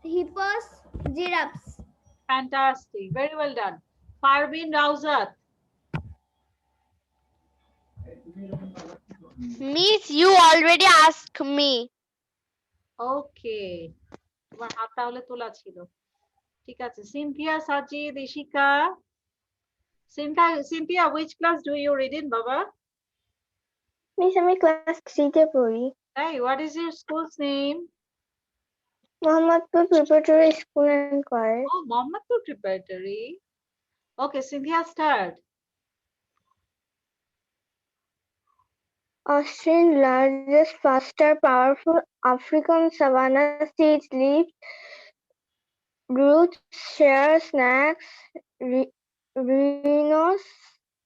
hippos, giraffes. Fantastic. Very well done. Parveen Rauzat. Miss, you already asked me. Okay. তোমার হাত তাহলে তোলা ছিল। ঠিক আছে। Cynthia, Sajid, Ishika. Cynthia, which class do you read in, Baba? Miss আমি class 3 তে পড়ি। Hey, what is your school's name? Mohammadpur preparatory school and college. Oh, Mohammadpur Preparatory. Okay, Cynthia, start. Australian largest, faster, powerful African savanna. Seeds, leaves, roots, shear, snakes, rhinos,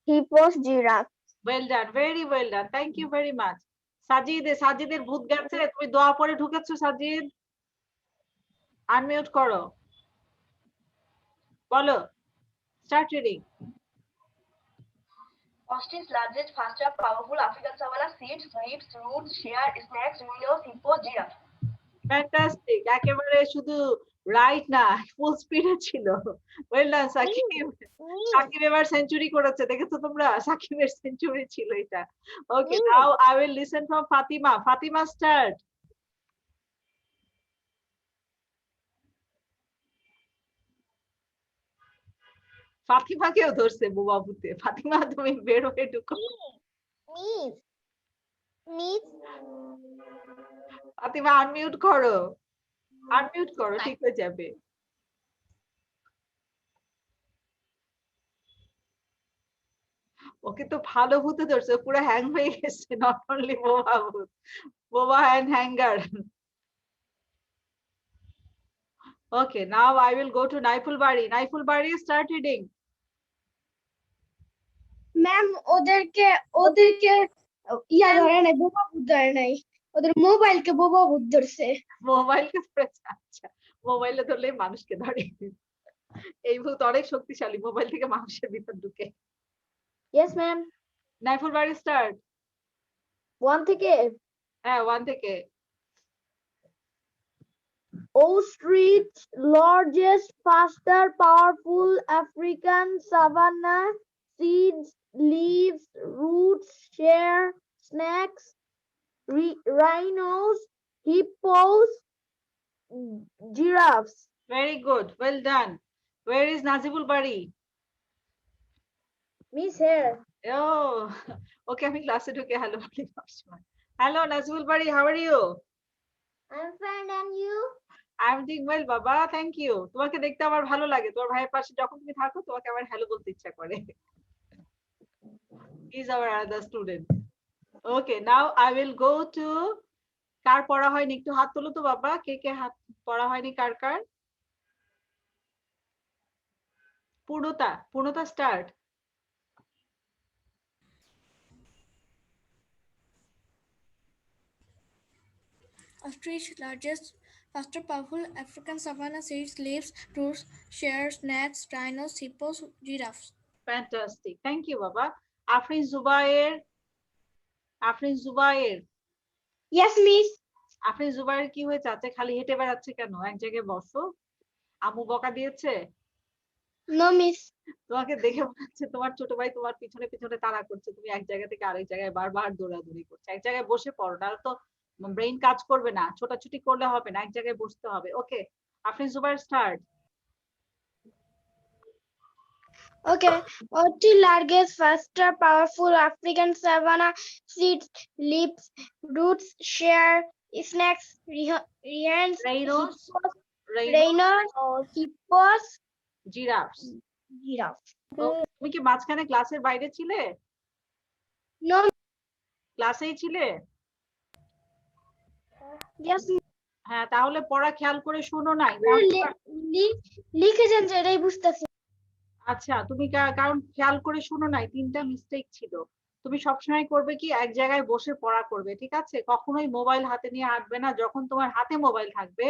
hippos, giraffes. Well done, very well done. Thank you very much. সাজিদের ভূত গেছে। তুমি দোয়া পড়ে ঢুকেছো, Sajid? Unmute করো। বলো, start reading. Ostrich, largest, faster, powerful, African savanna, seeds, leaves, roots, hair, snakes, rhinos, hippos, giraffe. Fantastic. একেবারে শুধু right না, ফুল স্পিডে ছিল। Well done Shakib. সাকিব এবার সেঞ্চুরি করেছে, দেখেছো তোমরা? সাকিবের সেঞ্চুরি ছিল এটা। Okay, now I will listen from Fatima. Fatima start. ফাতিমাকেও ধরছে বোবা ভূতে। ফাতিমা তুমি বের হয়ে ঢুকো। ফাতিমা আনমিউট করো, আনমিউট করো, ঠিক হয়ে যাবে। ওকে তো ভালো ভূতে ধরছে, পুরো হ্যাং হয়ে গেছে, নট অনলি বোবা ভূত, বোবা and hanger. Okay, now I will go two Naiful বাড়ি। নাইফুল বাড়ি, স্টার্ট রিডিং। ম্যাম ওদেরকে ইয়া ধরে নাই, বোবা ভূত ধরে নাই, ওদের মোবাইলকে বোবা ভূত ধরছে। মোবাইলকে ধরেছে? আচ্ছা, মোবাইলে ধরলে মানুষকে ধরে। এই ভূত অনেক শক্তিশালী, মোবাইল থেকে মানুষের ভিতর ঢুকে। Yes ma'am. নাইফুল বাড়ি স্টার্ট। 1 থেকে? হ্যাঁ, 1 থেকে। Ostrich, largest, faster, powerful, African savanna, seeds, leaves, roots, share, snakes, rhinos, hippos, giraffes. Very good, well done. Where is Nazibul Bari? Miss here. Oh, okay, আমি ক্লাসে ঢুকে হ্যালো বলি সবসময়। হ্যালো নাজিবুল বাড়ি, how are you? I'm fine, and you? I'm doing well, বাবা, thank you. তোমাকে দেখতে আমার ভালো লাগে, তোমার ভাইয়ের পাশে যখন তুমি থাকো তোমাকে আমার হ্যালো বলতে ইচ্ছা করে। He is our other student. Okay, now I will go to কার পড়া হয়নি একটু হাত তোলো তো বাবা, কে কে হাত পড়া হয়নি কার কার? পূর্ণতা, পূর্ণতা start. Ostrich, largest, faster, powerful, African savanna, seeds, leaves, roots, share, snakes, rhinos, hippos, giraffes. Fantastic, thank you বাবা। আফরিন জুবায়ের, আফরিন জুবায়ের। Yes, miss. আফরিন জুবায়ের কি হয়েছে? আছে খালি হেঁটে বেড়াচ্ছে কেন? এক জায়গায় বসো। আম্মু বকা দিয়েছে? No, miss. তোমাকে দেখে মনে হচ্ছে তোমার ছোট ভাই তোমার পিছনে পিছনে তাড়া করছে, তুমি এক জায়গা থেকে আরেক জায়গায় বারবার দৌড়াদৌড়ি করছো। এক জায়গায় বসে পড়ো, নাহলে তো ব্রেইন কাজ করবে না, ছোটাছুটি করলে হবে না, এক জায়গায় বসতে হবে। Okay, Afrin Zubayer start. Okay. Ostrich, largest, faster, powerful, African savanna, seeds, leaves, roots, share, snakes, rhinos, Rhinos, rhinos, hippos, giraffes. giraffes. তুমি কি মাঝখানে ক্লাসের বাইরে ছিলে? No. ক্লাসেই ছিলে? Yes. হ্যাঁ, তাহলে পড়া খেয়াল করে শোনো নাই। লিখেছেন যে এটাই বুঝতেছি। আচ্ছা, তুমি কারণ খেয়াল করে শোনো নাই, 3টা মিস্টেক ছিল। তুমি সবসময় করবে কি, এক জায়গায় বসে পড়া করবে, ঠিক আছে? কখনোই মোবাইল হাতে নিয়ে আসবে না। যখন তোমার হাতে মোবাইল থাকবে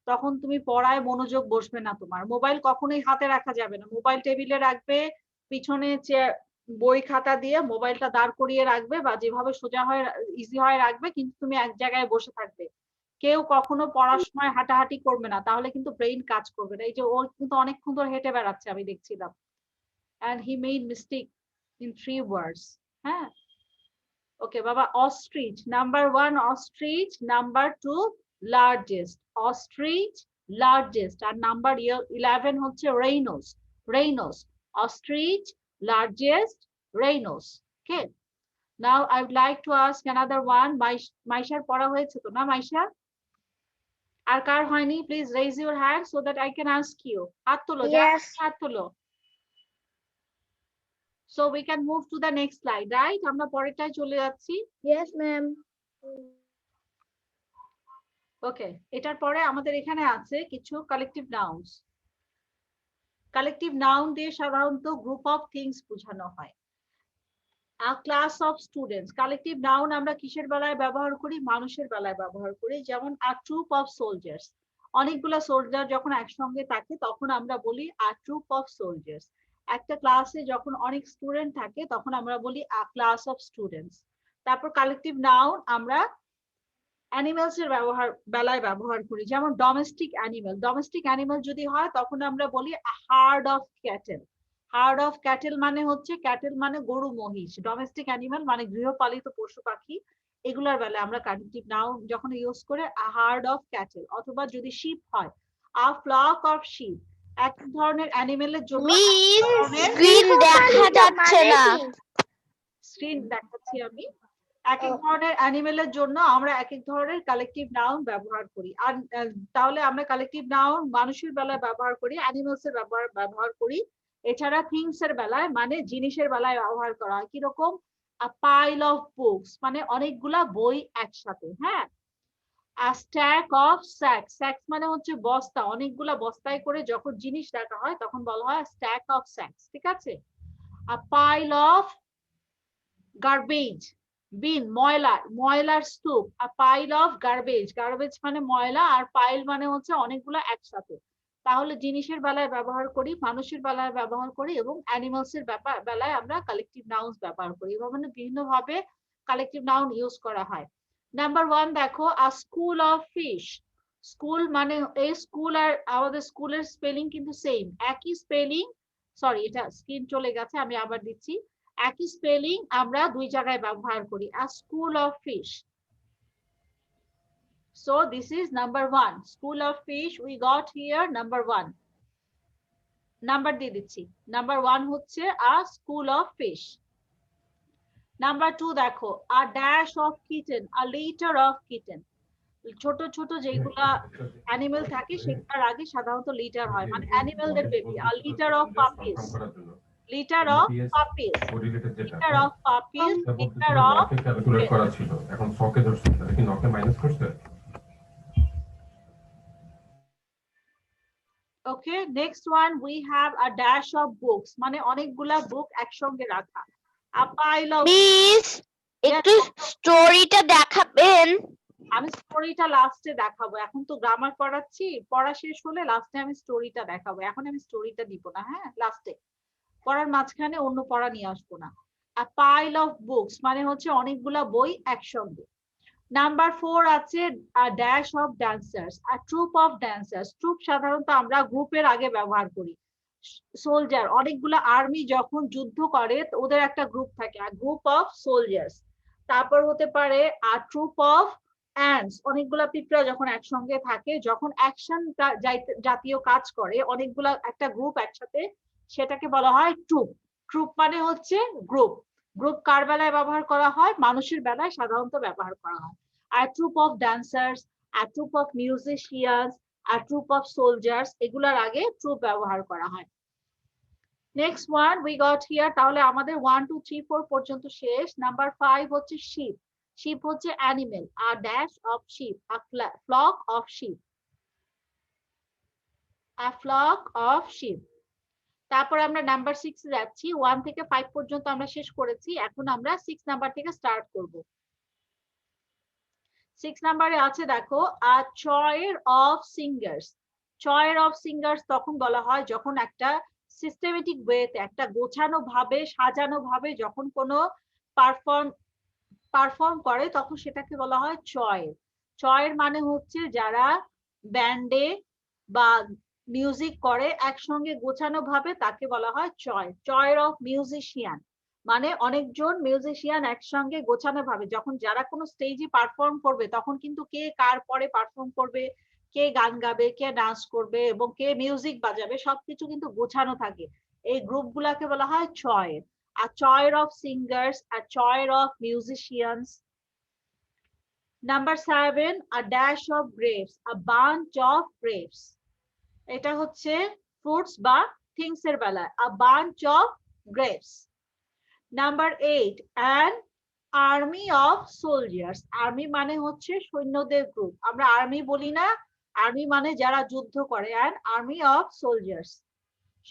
তখন তুমি পড়ায় মনোযোগ বসবে না তোমার। মোবাইল কখনোই হাতে রাখা যাবে না, মোবাইল টেবিলে রাখবে, পিছনে বই খাতা দিয়ে মোবাইলটা দাঁড় করিয়ে রাখবে, বা যেভাবে সোজা হয় ইজি হয় রাখবে, কিন্তু তুমি এক জায়গায় বসে থাকবে। কেউ কখনো পড়ার সময় হাঁটাহাঁটি করবে না, তাহলে কিন্তু ব্রেইন কাজ করবে না। এই যে ও কিন্তু অনেকক্ষণ ধরে হেঁটে বেড়াচ্ছে, আমি দেখছিলাম। And he made mistake in 3 words. হ্যাঁ, ওকে বাবা। ostrich, number 1 ostrich, number 2 largest, ostrich, largest, আর নাম্বার 11 হচ্ছে rhinos, rhinos, ostrich, largest, rhinos. Okay, now I would like to ask another one. মাইশার পড়া হয়েছে তো না মাইশা? আর কার হয়নি? Please raise your hand so that I can ask you. হাত তোলো, হাত তোলো। So we can move to the next slide, right? আমরা পরেরটায় চলে যাচ্ছি। Yes, ma'am. ওকে, এটার পরে আমাদের এখানে আছে কিছু কালেকটিভ নাউন্স। কালেকটিভ নাউন দিয়ে সাধারণত গ্রুপ অফ থিংস বোঝানো হয়। A class of students, collective noun আমরা কিসের বেলায় ব্যবহার করি? মানুষের বেলায় ব্যবহার করি। যেমন a troop of soldiers, অনেকগুলা সোলজার যখন একসঙ্গে থাকে তখন আমরা বলি আ ট্রুপ অফ সোলজার্স। একটা ক্লাসে যখন অনেক স্টুডেন্ট থাকে তখন আমরা বলি আ ক্লাস অফ স্টুডেন্টস। তারপর কালেকটিভ নাউন আমরা অ্যানিমেলস এর বেলায় ব্যবহার করি, যেমন ডোমেস্টিক অ্যানিমেল। ডোমেস্টিক অ্যানিমেল যদি হয় তখন আমরা বলি hard of cattle. Hard of cattle মানে হচ্ছে, ক্যাটেল মানে গরু মহিষ, ডোমেস্টিক অ্যানিমেল মানে গৃহপালিত পশু পাখি, এগুলার বেলায় আমরা কালেকটিভ নাউন যখন ইউজ করে হার্ড অফ ক্যাটেল। অথবা যদি শিপ হয় আ ফ্লক অফ শিপ। এক ধরনের অ্যানিমেলের জন্য স্ক্রিন দেখা যাচ্ছে না, স্ক্রিন দেখাচ্ছি আমি। এক এক ধরনের অ্যানিমেলের জন্য আমরা এক এক ধরনের কালেকটিভ নাউন ব্যবহার করি। আর তাহলে আমরা কালেকটিভ নাউন মানুষের বেলায় ব্যবহার করি, অ্যানিমেলস এর ব্যবহার করি। এছাড়া থিংস এর বেলায় মানে জিনিসের বেলায় ব্যবহার করা হয়। কিরকম? আ পাইল অফ বুকস মানে অনেকগুলা বই একসাথে। হ্যাঁ, আ স্ট্যাক অফ স্যাক্স। স্যাক্স মানে হচ্ছে বস্তা, অনেকগুলা বস্তায় করে যখন জিনিস রাখা হয় তখন বলা হয় স্ট্যাক অফ স্যাক্স। ঠিক আছে। আ পাইল অফ গার্বেজ, বিন ময়লা, ময়লার স্তূপ। আ পাইল অফ গার্বেজ, গার্বেজ মানে ময়লা, আর পাইল মানে হচ্ছে অনেকগুলো একসাথে। তাহলে জিনিসের বেলায় ব্যবহার করি, মানুষের বেলায় ব্যবহার করি, এবং অ্যানিমালস এর বেলায় আমরা কালেকটিভ নাউন্স ব্যবহার করি। এভাবে মানে বিভিন্ন ভাবে কালেকটিভ নাউন ইউজ করা হয়। নাম্বার 1 দেখো, আ স্কুল অফ ফিশ। স্কুল মানে এই স্কুল আর আমাদের স্কুলের স্পেলিং কিন্তু সেম, একই স্পেলিং। সরি, এটা স্ক্রিন চলে গেছে, আমি আবার দিচ্ছি। একই স্পেলিং আমরা দুই জায়গায় ব্যবহার করি, a school of fish. So this is number 1, school of fish. We got here number 1. Number দিয়ে দিচ্ছি। Number 1 হচ্ছে a school of fish. Number 2 দেখো, a dash of kitten, a litter of kitten. ছোট ছোট যেগুলা অ্যানিমেল থাকে সেটার আগে সাধারণত লিটার হয়, মানে অ্যানিমেলদের baby. a litter of puppies, litter of puppies, litter of puppies, litter of calculate করা ছিল, এখন সকে ধরছে, এটা কি নকে মাইনাস করছে? Okay, next one we have a dash of books, মানে অনেকগুলা বুক একসঙ্গে রাখা। A pile of মিস একটু স্টোরিটা দেখাবেন? আমি স্টোরিটা লাস্টে দেখাবো, এখন তো গ্রামার পড়াচ্ছি, পড়া শেষ হলে লাস্টে আমি স্টোরিটা দেখাবো। এখন আমি স্টোরিটা দিব না, হ্যাঁ, লাস্টে পড়ার মাঝখানে অন্য পড়া নিয়ে আসবো না। A pile of books মানে হচ্ছে অনেকগুলা বই একসঙ্গে। নাম্বার 4 আছে a dash of dancers, a troop of dancers. Troop সাধারণত আমরা গ্রুপের আগে ব্যবহার করি। সোলজার, অনেকগুলা আর্মি যখন যুদ্ধ করে ওদের একটা গ্রুপ থাকে, a group of soldiers. তারপর হতে পারে a troop of ants, অনেকগুলা পিঁপড়া যখন একসঙ্গে থাকে, যখন অ্যাকশন জাতীয় কাজ করে অনেকগুলা একটা গ্রুপ একসাথে, সেটাকে বলা হয় ট্রুপ। ট্রুপ মানে হচ্ছে গ্রুপ। গ্রুপ কার বেলায় ব্যবহার করা হয়? মানুষের বেলায় সাধারণত ব্যবহার করা হয়। A troop of dancers, a troop of musicians, a troop of soldiers, এগুলার আগে ট্রুপ ব্যবহার করা হয়। Next one we got here, তাহলে আমাদের 1 2 3 4 পর্যন্ত শেষ। নাম্বার 5 হচ্ছে sheep. sheep হচ্ছে animal, a dash of sheep, a flock of sheep, a flock of sheep. তারপর আমরা নাম্বার 6 এ যাচ্ছি। 1 থেকে 5 পর্যন্ত আমরা শেষ করেছি, এখন আমরা 6 নাম্বার থেকে স্টার্ট করব। 6 নাম্বারে আছে দেখো, আ choir of singers. choir of singers তখন বলা হয় যখন একটা সিস্টেমেটিক ওয়েতে, একটা গোছানো ভাবে, সাজানো ভাবে যখন কোনো পারফর্ম করে তখন সেটাকে বলা হয় choir. choir মানে হচ্ছে যারা ব্যান্ডে বা মিউজিক করে একসঙ্গে গোছানো ভাবে, তাকে বলা হয় choir. choir of musician মানে অনেকজন মিউজিশিয়ান একসঙ্গে গোছানো ভাবে যখন যারা কোনো স্টেজে পারফর্ম করবে, তখন কিন্তু কে কার পরে পারফর্ম করবে, কে গান গাবে, কে ডান্স করবে এবং কে মিউজিক বাজাবে, সবকিছু কিন্তু গোছানো থাকে। এই গ্রুপগুলোকে বলা হয় choir. A choir of singers, a choir of musicians. Number 7, a dash of grapes, a bunch of grapes. এটা হচ্ছে ফ্রুটস বা থিংস এর বেলায়, a bunch of grapes. Number 8, an army of soldiers. Army মানে হচ্ছে সৈন্যদের গ্রুপ, আমরা army বলি না, আর্মি মানে যারা যুদ্ধ করে, an army of soldiers.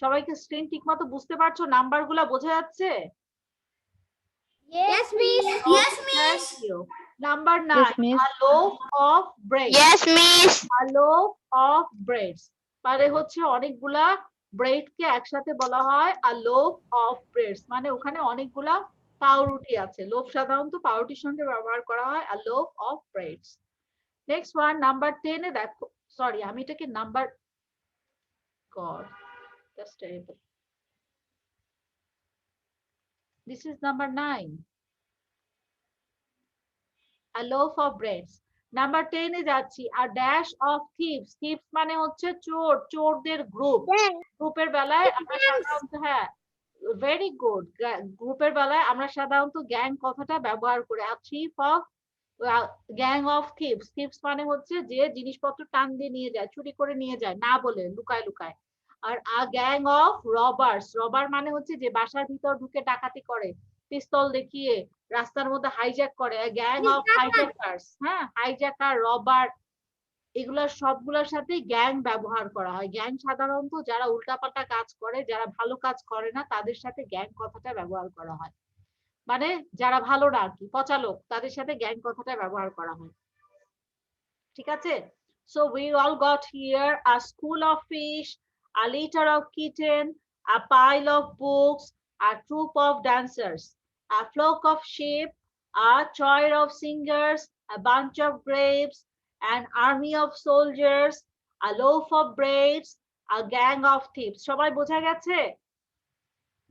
সবাইকে স্ক্রিন ঠিকমতো বুঝতে পারছো? নাম্বারগুলো বোঝা যাচ্ছে? Yes, miss. Yes, miss. Number 9, a loaf of bread. Yes, miss. A loaf of bread. মানে হচ্ছে অনেকগুলা ব্রেড কে একসাথে বলা হয় a loaf of bread, মানে ওখানে অনেকগুলা পাউরুটি আছে। লোভ সাধারণত পাউরুটির সঙ্গে ব্যবহার করা হয় a loaf of bread. Next one number 10 এ দেখো, সরি আমি এটাকে number, god that's terrible, this is number 9, a loaf of bread. Number 10 এ যাচ্ছি, a dash of thieves. thieves মানে হচ্ছে চোর, চোরদের গ্রুপ। গ্রুপের বেলায় আমরা সাধারণত, হ্যাঁ ভেরি গুড, গ্রুপের বেলায় আমরা সাধারণত গ্যাং কথাটা ব্যবহার করি। a thief of gang of thieves. Thieves মানে হচ্ছে যে জিনিসপত্র টান দিয়ে নিয়ে যায়, চুরি করে নিয়ে যায় না বলে, লুকায় লুকায়। আর আ গ্যাং অফ রবার্স, রবার মানে হচ্ছে যে বাসার ভিতর ঢুকে ডাকাতি করে, পিস্তল দেখিয়ে রাস্তার মধ্যে হাইজ্যাক করে, গ্যাং অফ হাইজ্যাকার্স। হ্যাঁ, হাইজ্যাকার, রবার, এগুলা সবগুলোর সাথে গ্যাং ব্যবহার করা হয়। গ্যাং সাধারণত যারা উল্টাপাল্টা কাজ করে, যারা ভালো কাজ করে না, তাদের সাথে গ্যাং কথাটা ব্যবহার করা হয়। মানে যারা ভালো না আর কি, পচা লোক, তাদের সাথে গ্যাং কথাটা ব্যবহার করা হয়। ঠিক আছে? So we all got here a school of fish, a litter of kitten, a pile of books, a troop of dancers, a flock of sheep, a choir of singers, a bunch of grapes, an army of soldiers, a loaf of bread, a gang of thieves. সবাই বোঝা গেছে?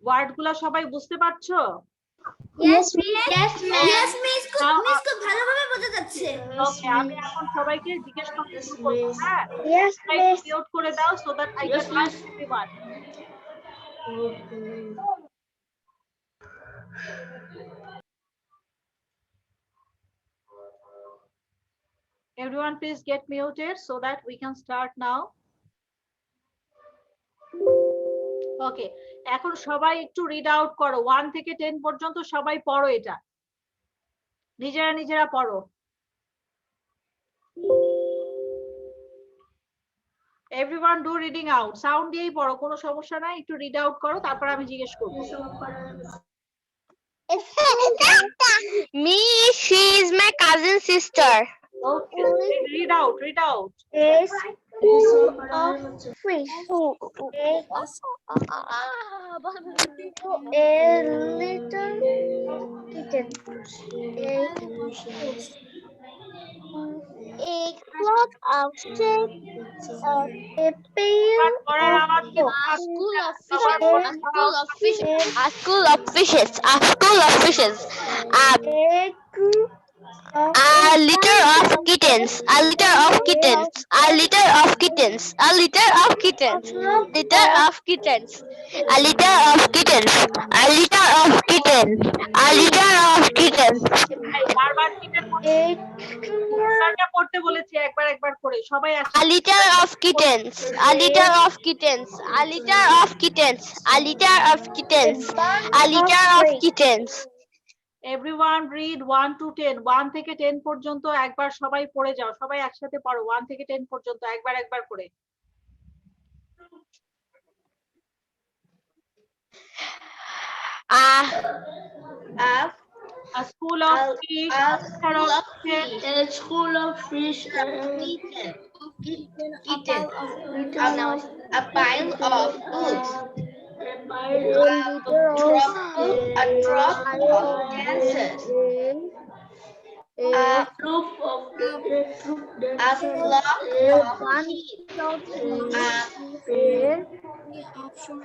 ওয়ার্ডগুলো সবাই বুঝতে পারছো? Yes, miss. Yes, miss. খুব ভালোভাবে বোঝা যাচ্ছে। ওকে, আমি এখন সবাইকে জিজ্ঞেস করতে শুরু করব। হ্যাঁ, Yes, miss. মিউট করে দাও so that I can ask everyone. Everyone please get muted so that we can start now. ওকে, এখন সবাই একটু রিড আউট করো, 1 থেকে 10 পর্যন্ত সবাই পড়ো, এটা নিজেরা নিজেরা পড়ো। Everyone do reading out, sound দিয়েই পড়ো, কোনো সমস্যা নাই, একটু রিড আউট করো, তারপর আমি জিজ্ঞেস করব। Miss, she is my cousin sister. Okay, read out, read out. A school of fish. A little kitten. A flock of sheep. A pail of books. A school of fishes. A school of fishes. A school of fishes. A school of fishes. A group A litter of kittens. A litter of kittens. A litter of kittens. A litter of kittens. Litter of kittens. A litter of kittens. A litter of kittens. A litter of kittens. বারবার kitten পড়তে বলেছি, একবার একবার করে সবাই আসে। A litter of kittens. A litter of kittens. A litter of kittens. A litter of kittens. A litter of kittens. Everyone read 1 to 10, 1 থেকে 10 পর্যন্ত একবার সবাই পড়ে যাও, সবাই একসাথে পড়ো 1 থেকে 10 পর্যন্ত একবার একবার করে। A school of fish, A school of fish, Kitten. A pile of books. A drop of dancers. A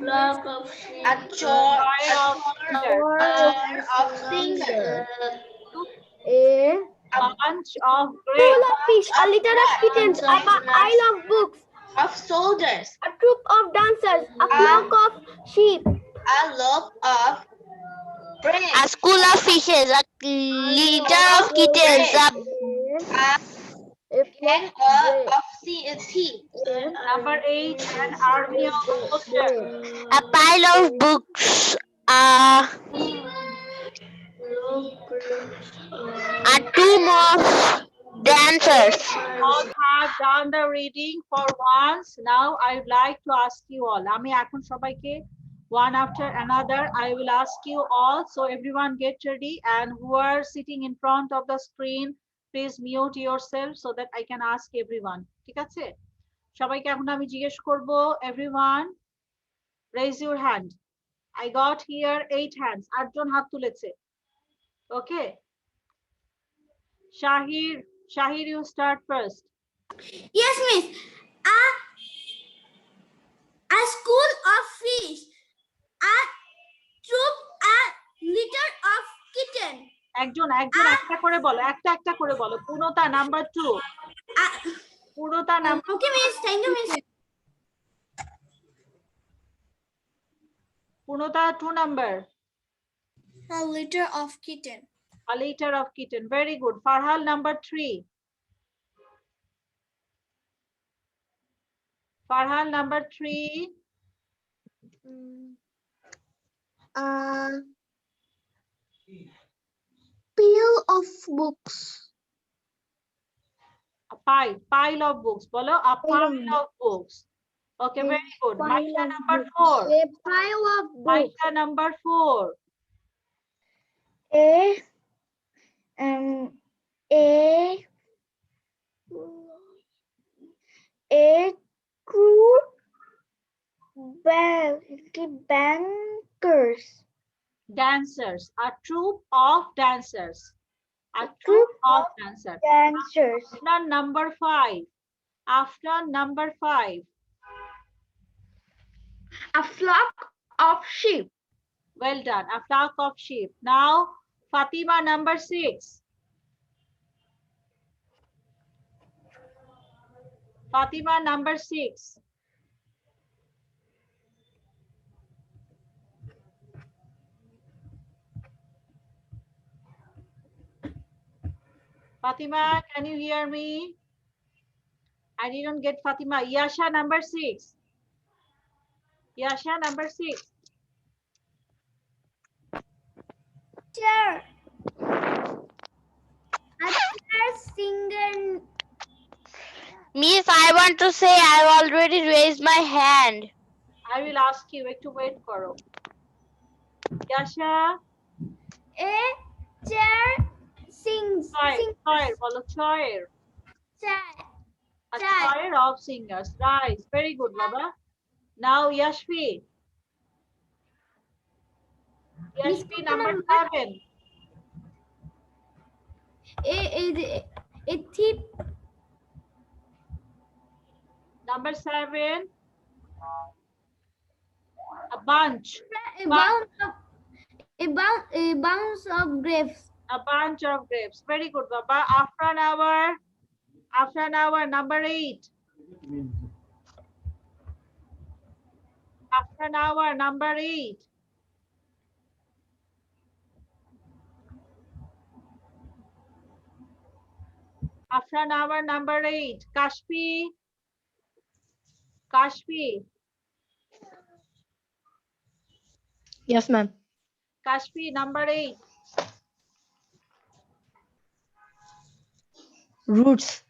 flock of sheep. A choir of singers. A bunch of grapes. Fish, a litter of kittens, a pile of books, Of soldiers. a troop of dancers, a flock of sheep, A loaf of bread. A school of fishes. A litter of kittens. A gang of thieves. Number 8, an army of soldiers. A pile of books. A team of dancers. All have done the reading for once. Now I would like to ask you all. আমি এখন সবাইকে one after another. I will ask you all. So everyone get ready, and who are sitting in front of the screen, please mute yourself so that I can ask everyone. ঠিক আছে? সবাইকে এখন আমি জিজ্ঞেস করব, everyone raise your hand. I got here 8 hands. 8 জন হাত তুলেছে. Okay. Shahir, you start first. Yes, miss. A school of fish, a troop, a litter of kitten. একজন একটা করে বলো, একটা করে বলো. পূর্ণতা নাম্বার 2. পূর্ণতা number. Okay, miss. Thank you, miss. পূর্ণতা 2 number. A litter of kitten. A litter of kitten. Very good. Farhal number 3. Farhal number 3. Pile of books. A pile of books. Bolo, a pile of books. Okay, very good. Maisha number 4. A pile of books. Maisha number 4. A crew bankers. Dancers. A troop of dancers. A troop of dancers. After number 5. After number 5. A flock of sheep. Well done. A flock of sheep. Now, Fatima number 6. Fatima number 6. Fatima, can you hear me? I didn't get Fatima. Yasha number 6. Yasha number 6. Chair. A chair singer. Miss, I want to say I've already raised my hand. I will ask you. Wait to wait, Koro. Yasha. A chair sings. Choir. Bolo choir. A choir of singers. Right. Very good, Baba. Now, Yashvi. Yashvi number 7. A thief. Number 7. A bunch. A bounce of grapes. A bunch of grapes. Very good, Baba. After an hour, number 8. After an hour, number 8. After an hour, number 8. Kashfi. Yes, ma'am. Kashfi, number 8. Roots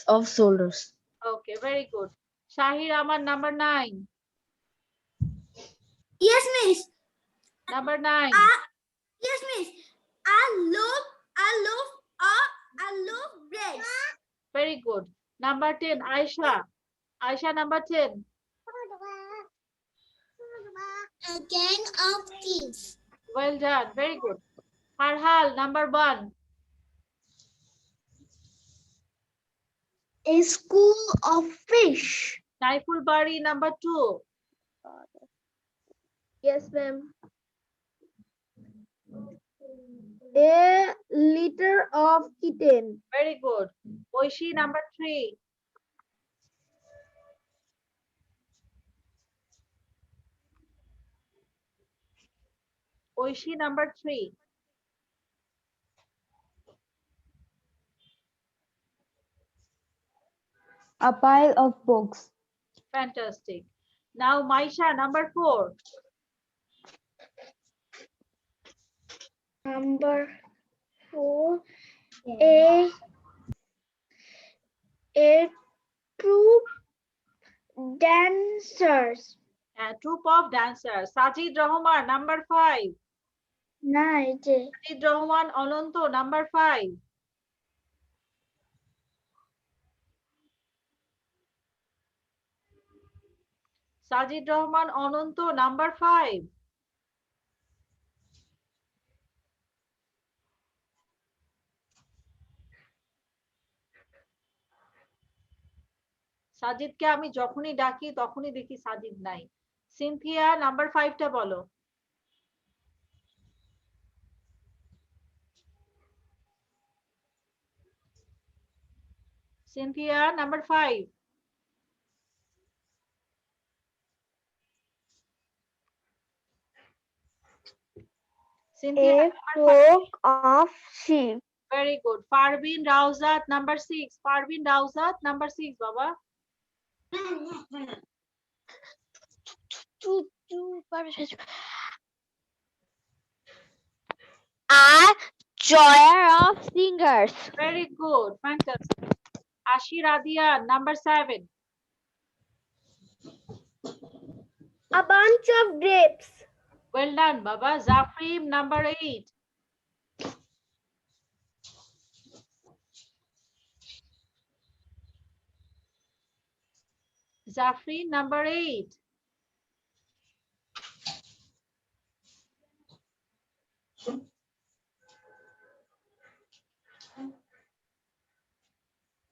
of shoulders. Okay, very good. Shahir Ahmad, number 9. Yes, miss. Number 9. Yes, miss. I love bread. Very good. Number 10, Aisha. Aisha, number 10. A gang of thieves. Well done. Very good. Farhal, number 1. A school of fish. Naiful Bari, number 2. Yes, ma'am. A litter of kitten. Very good. Oishi, number 3. Oishi, number 3. A pile of books. Fantastic. Now, Maisha, number 4. Number 4. A troop dancers. Troop of dancers. Sajid Rahman, number 5. Sajid Rahman Ononto, number 5. Sajid Rahman Ononto, number 5. সাজিদকে আমি যখনই ডাকি তখনই দেখি সাজিদ নাই। Cynthia number 5টা বলো। Cynthia number 5। Cynthia, A flock of sheep. Very good. Parveen Rauzat, number 6. Parveen Rauzat, number 6, Baba. A choir of singers. Very good. Fantastic. Ashir Adia, number 7. A bunch of grapes. Well done, Baba. Zafrim, number 8. Zafrin, number 8.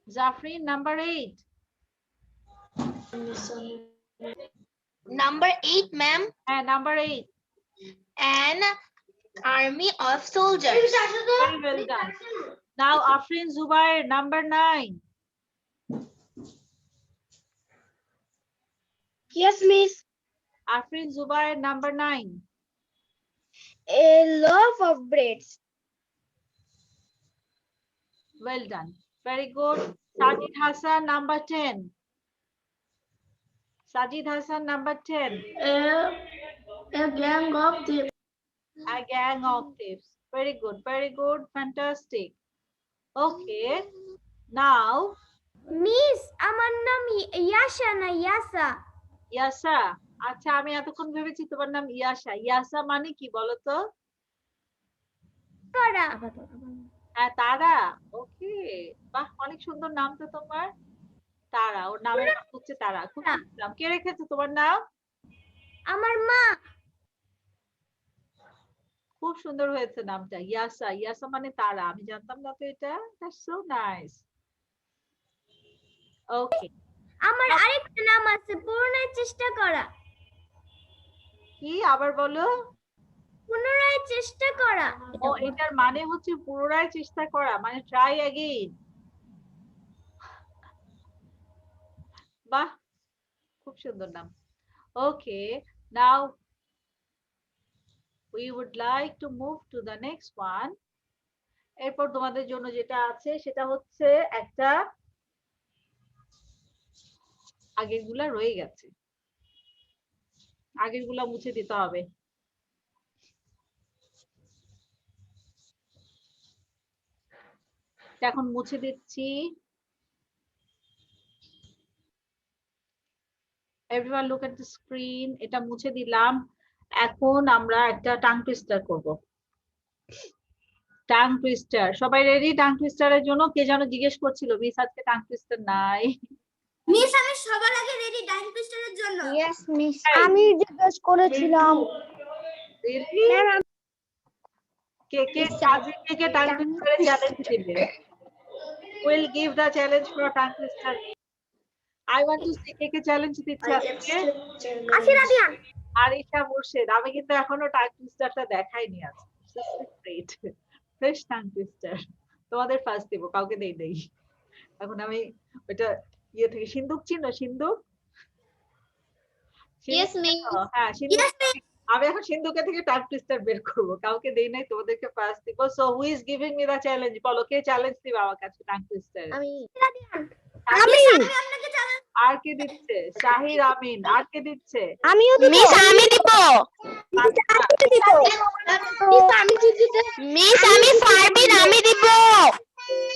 Zafrin, number 8. Number 8, ma'am. And number 8. An army of soldiers. Very well done. Now Afrin Zubair, number 9. Yes, miss. Afrin Zubair, number 9. A loaf of bread. Well done. Very good. Sajid Hassan, number 10. Sajid Hassan, number 10. A gang of thieves. A gang of thieves. Very good. Very good. Fantastic. Okay. Now. Miss, আমার নাম ইয়াশা না ইয়াসা। ইয়াসা। আচ্ছা আমি এতক্ষণ ভেবেছি তোমার নাম ইয়াশা। ইয়াসা মানে কি বলো তো? তারা। হ্যাঁ তারা। ওকে। বাহ অনেক সুন্দর নাম তো তোমার। তারা, ওর নামের নাম হচ্ছে তারা। খুব সুন্দর নাম। কে রেখেছে তোমার নাম? আমার মা। খুব সুন্দর হয়েছে নামটা। ইয়াসা। ইয়াসা মানে তারা। আমি জানতাম না তো এটা। That's so nice. ওকে। আমার আরেকটা নাম আছে, পুনরায় চেষ্টা করা। কি আবার বলো? পুনরায় চেষ্টা করা। ও এটার মানে হচ্ছে পুনরায় চেষ্টা করা, মানে ট্রাই অ্যাগেইন। বাহ খুব সুন্দর নাম। ওকে, নাও we would like to move to the next one. এরপর তোমাদের জন্য যেটা আছে সেটা হচ্ছে একটা, আগেরগুলা রয়ে গেছে, আগেরগুলা মুছে দিতে হবে। এখন মুছে দিচ্ছি। Everyone look at the screen. এটা মুছে দিলাম। এখন আমরা একটা টাং টুইস্টার করব। টাং টুইস্টার, সবাই রেডি? টাং টুইস্টারের জন্য কে যেন জিজ্ঞেস করছিল মিস আজকে টাং টুইস্টার নাই। মিস আমি সবার আগে রেডি টাং টুইস্টারের জন্য। यस মিস, আমি জিজ্ঞেস করেছিলাম। কে কে কে টাং টুইস্টারের চ্যালেঞ্জ দিবে? We'll give the challenge for tongue twister. I want to see K challenge দিচ্ছে আজকে। আশিরা দিয়ান। আরিশা মুর্শিদ। আমি কিন্তু এখনো টাং টুইস্টারটা দেখাইনি আজকে। গ্রেট ফ্রেশ টাং টুইস্টার তোমাদের ফার্স্ট দেব, কাউকে দেই দেই। এখন আমি ওটা ইয়ে থেকে সিন্দুক চিনো? সিন্দুক? Yes, miss. হ্যাঁ সিন্দুক। আমি এখন সিন্ধুকে থেকে টাং টুইস্টার বের করব, কাউকে দেই নাই, তোমাদেরকে ফার্স্ট দিব। So who is giving me the challenge? বলো কে চ্যালেঞ্জ দিবে আমার কাছে টাং টুইস্টার? আমি। আপনাকে চ্যালেঞ্জ। আর কে দিচ্ছে? শাহির আমিন। আর কে দিচ্ছে? আমিও দিব। মিস আমি দিব। মিস আমি পারবিন, আমি দিব।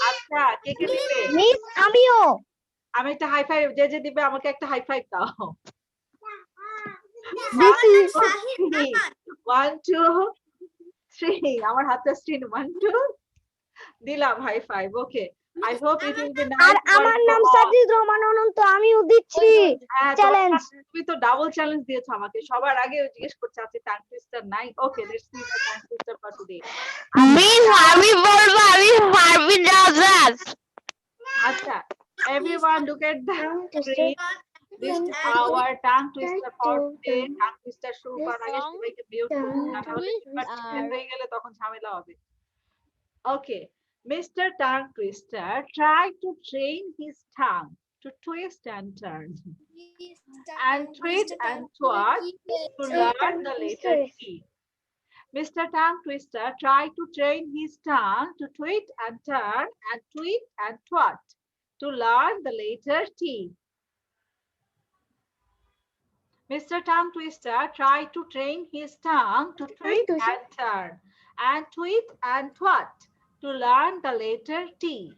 আচ্ছা কে কে দিবে? মিস আমিও। আমি একটা হাই ফাইভ, যে যে দিবে আমাকে একটা হাই ফাইভ দাও। 1 2 3 আমার হাতটা স্ক্রিন 1 2 দিলাম high five okay I hope it will be nice. আর আমার নাম সাজিদ রহমান অনন্ত আমিও দিচ্ছি চ্যালেঞ্জ তুমি তো ডাবল চ্যালেঞ্জ দিয়েছো আমাকে সবার আগে জিজ্ঞেস করছে আছে টাং টুইস্টার নাই okay let's see the tongue twister for today miss আমি বলবো আমি পারবিন রাজাস আচ্ছা everyone look at the screen. This is our tongue twister for today. Tongue twister শুরু করার আগে সবাইকে মিউট করুন না হলে হয়ে গেলে তখন ঝামেলা হবে okay Mr. Tongue Twister tried to train his tongue to twist and turn and twist and twat to learn the letter T. Mr. Tongue Twister tried to train his tongue to twist and turn and tweet and twat to learn the letter T. Mr. Tongue Twister tried to train his tongue to twist and turn and tweet and twat to learn the letter T.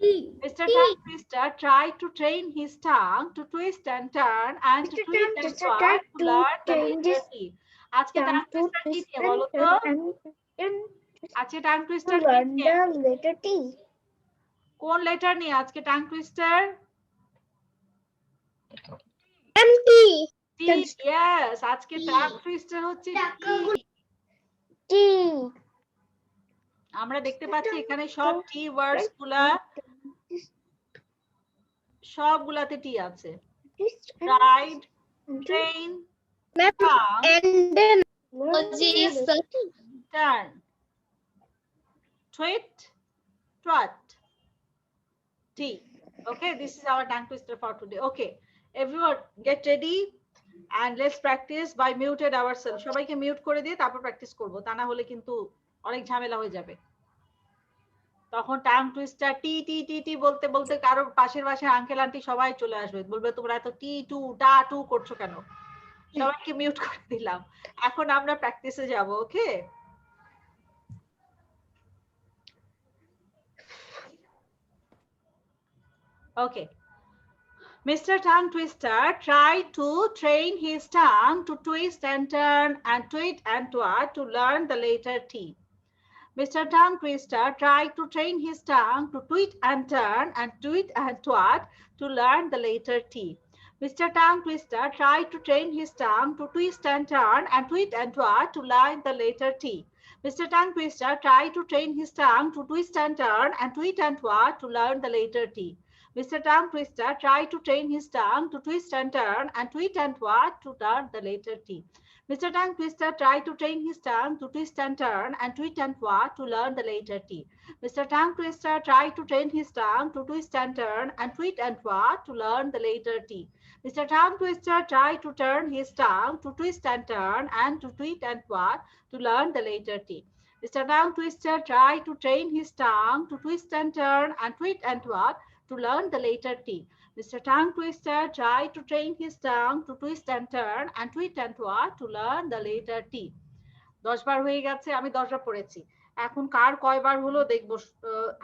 Mr. Tongue Twister tried to train his tongue to twist and turn and to tweet and twat to learn the letter T. আজকে tongue twister কি নিয়ে বলো তো আজকে tongue twister কি নিয়ে letter T কোন letter নিয়ে আজকে tongue twister MT T yes আজকে tongue twister হচ্ছে T আমরা দেখতে পাচ্ছি এখানে সব টি ওয়ার্ডস গুলা সবগুলাতে টি আছে tried train and then turn tweet trot T okay this is our tongue twister for today okay everyone get ready and let's practice by muted ourselves সবাইকে মিউট করে দিয়ে তারপর প্র্যাকটিস করব তা না হলে কিন্তু অনেক ঝামেলা হয়ে যাবে তখন টাং টুইস্টার টি টি টি টি বলতে বলতে কারো পাশের বাসায় আঙ্কেল আন্টি সবাই চলে আসবে বলবে তোমরা এত টি টু টা টু করছো কেন সবাইকে মিউট করে দিলাম এখন আমরা প্র্যাকটিসে যাব ওকে ওকে Mr. Tongue Twister tried to train his tongue to twist and turn and tweet and twat to learn the letter T. Mr. Tongue Twister tried to train his tongue to tweet and turn and tweet and twat to learn the letter T. Mr. Tongue Twister tried to train his tongue to twist and turn and tweet and twat to learn the letter T. Mr. Tongue Twister tried to train his tongue to twist and turn and tweet and twat to learn the letter T. Mr. Tongue Twister tried to train his tongue to twist and turn and tweet and twat to learn the letter T. Mr. Tongue Twister tried to train his tongue to twist and turn and tweet and twat to learn the letter T. Mr. Tongue Twister tried to train his tongue to twist and turn and tweet and twat to learn the letter T. Mr. Tongue Twister tried to turn his tongue to twist and turn and to tweet and twat to learn the letter T. Mr. Tongue Twister tried to train his tongue to twist and turn and tweet and twat to learn the letter T. Mr. Tongue Twister tried to train his tongue to twist and turn and tweet and twat to learn the letter T. 10 বার হয়ে গেছে আমি 10 বার পড়েছি এখন কার কয়বার হলো দেখবো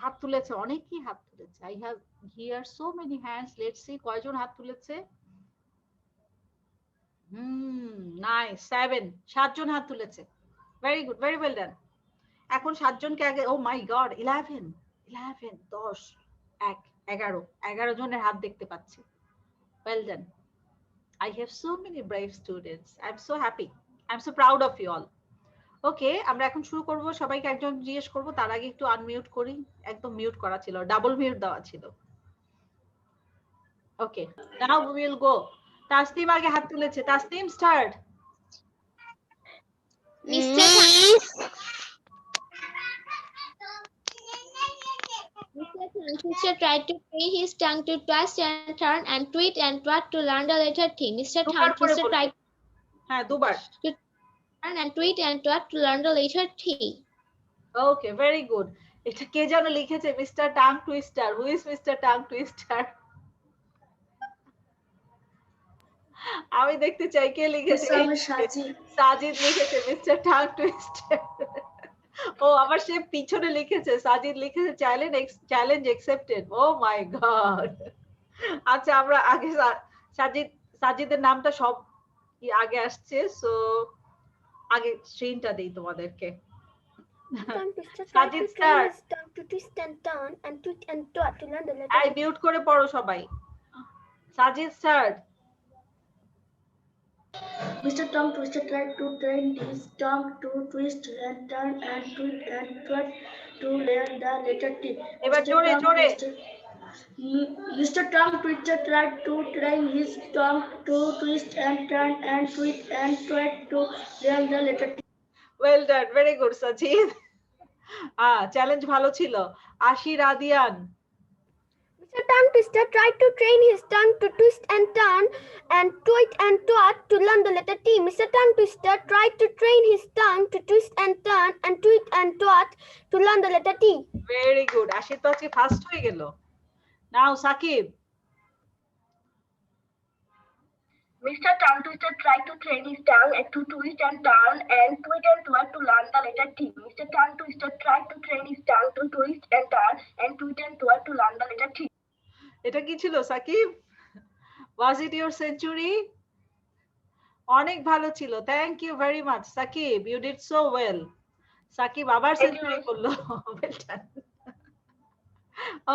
হাত তুলেছে অনেকেই হাত তুলেছে I have here so many hands let's see কয়জন হাত তুলেছে nice 7 জন হাত তুলেছে very good very well done এখন 7 জনকে আগে oh my god 11 10 11 জনের হাত দেখতে পাচ্ছি well done I have so many brave students I'm so happy I'm so proud of you all okay আমরা এখন শুরু করব সবাইকে একজন জিজ্ঞেস করব তার আগে একটু আনমিউট করি একদম মিউট করা ছিল ডাবল মিউট দেওয়া ছিল okay now we will go Tasnim আগে হাত তুলেছে Tasnim start Mr. Twister tried to train his tongue to twist and turn and tweet and twat to learn the letter T. Mr. Tongue Twister tried দুবার to turn and tweet and twat to learn the letter T. Okay, very good. এটা কে যেন লিখেছে mister tongue twister who is mister tongue twister আমি দেখতে চাই কে লিখেছে সাজিদ লিখেছে mister tongue twister ও আবার সে পিছনে লিখেছে সাজিদ লিখেছে চ্যালেঞ্জ অ্যাকসেপ্টেড ও মাই গড আচ্ছা আমরা আগে সাজিদের নামটা সব আগে আসছে, সো আগে স্ক্রিনটা দেই তোমাদেরকে। Sajid start. To twist and turn and twist and twat to learn the letter. I mute করে পড়ো সবাই। Sajid start. Mr. Tom Twister tried to train his tongue to twist and turn and twist and twat to learn the letter T. এবার জোরে জোরে। Mr. Tom Twister tried to train his tongue to twist and turn and twist and twat to learn the letter T. Well done, very good Sajid. Challenge ভালো ছিল। আশি রাদিয়ান। Mr. Tongue Twister tried to train his tongue to twist and turn and twit and twat to learn the letter T. Mr. Tongue Twister tried to train his tongue to twist and turn and twit and twat to learn the letter T. Very good. আশি তো আজকে first হয়ে গেল। নাও Shakib. Mr. Tongue Twister tried to train his tongue to twist and turn and twit and twat to learn the letter T. Mr. Tongue Twister tried to train his tongue to twist and turn and twit and twat to learn the letter T. এটা কি ছিল Sakib? Was it your century? অনেক ভালো ছিল। Thank you very much Sakib, you did so well. Sakib আবার century করলো। Well done.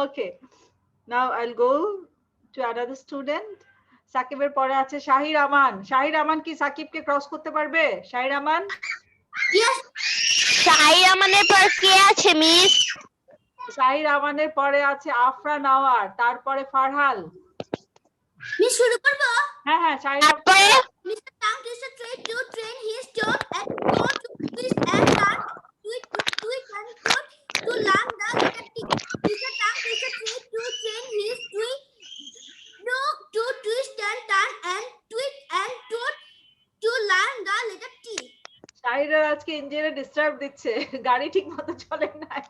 Okay, now I will go to another student. সাকিবের পরে আছে শাহির আমান। শাহির আমান কি সাকিবকে ক্রস করতে পারবে? শাহির আমান? শাহির আমানের পর কে আছে মিস? শাহির আমানের পরে আছে আফরা নাওয়ার, তারপরে ফারহাল। মিস শুরু করব? হ্যাঁ হ্যাঁ, শাহির। তারপরে Mr. Tongue Twister tried to train his tongue and go to twist and turn, twist and twat to learn the letter T. Mr. Tongue Twister tried to train his to twist and turn and twist and twat to learn the letter T. শাহিরের আজকে ইঞ্জিনে disturb দিচ্ছে, গাড়ি ঠিক মতো চলে নাই,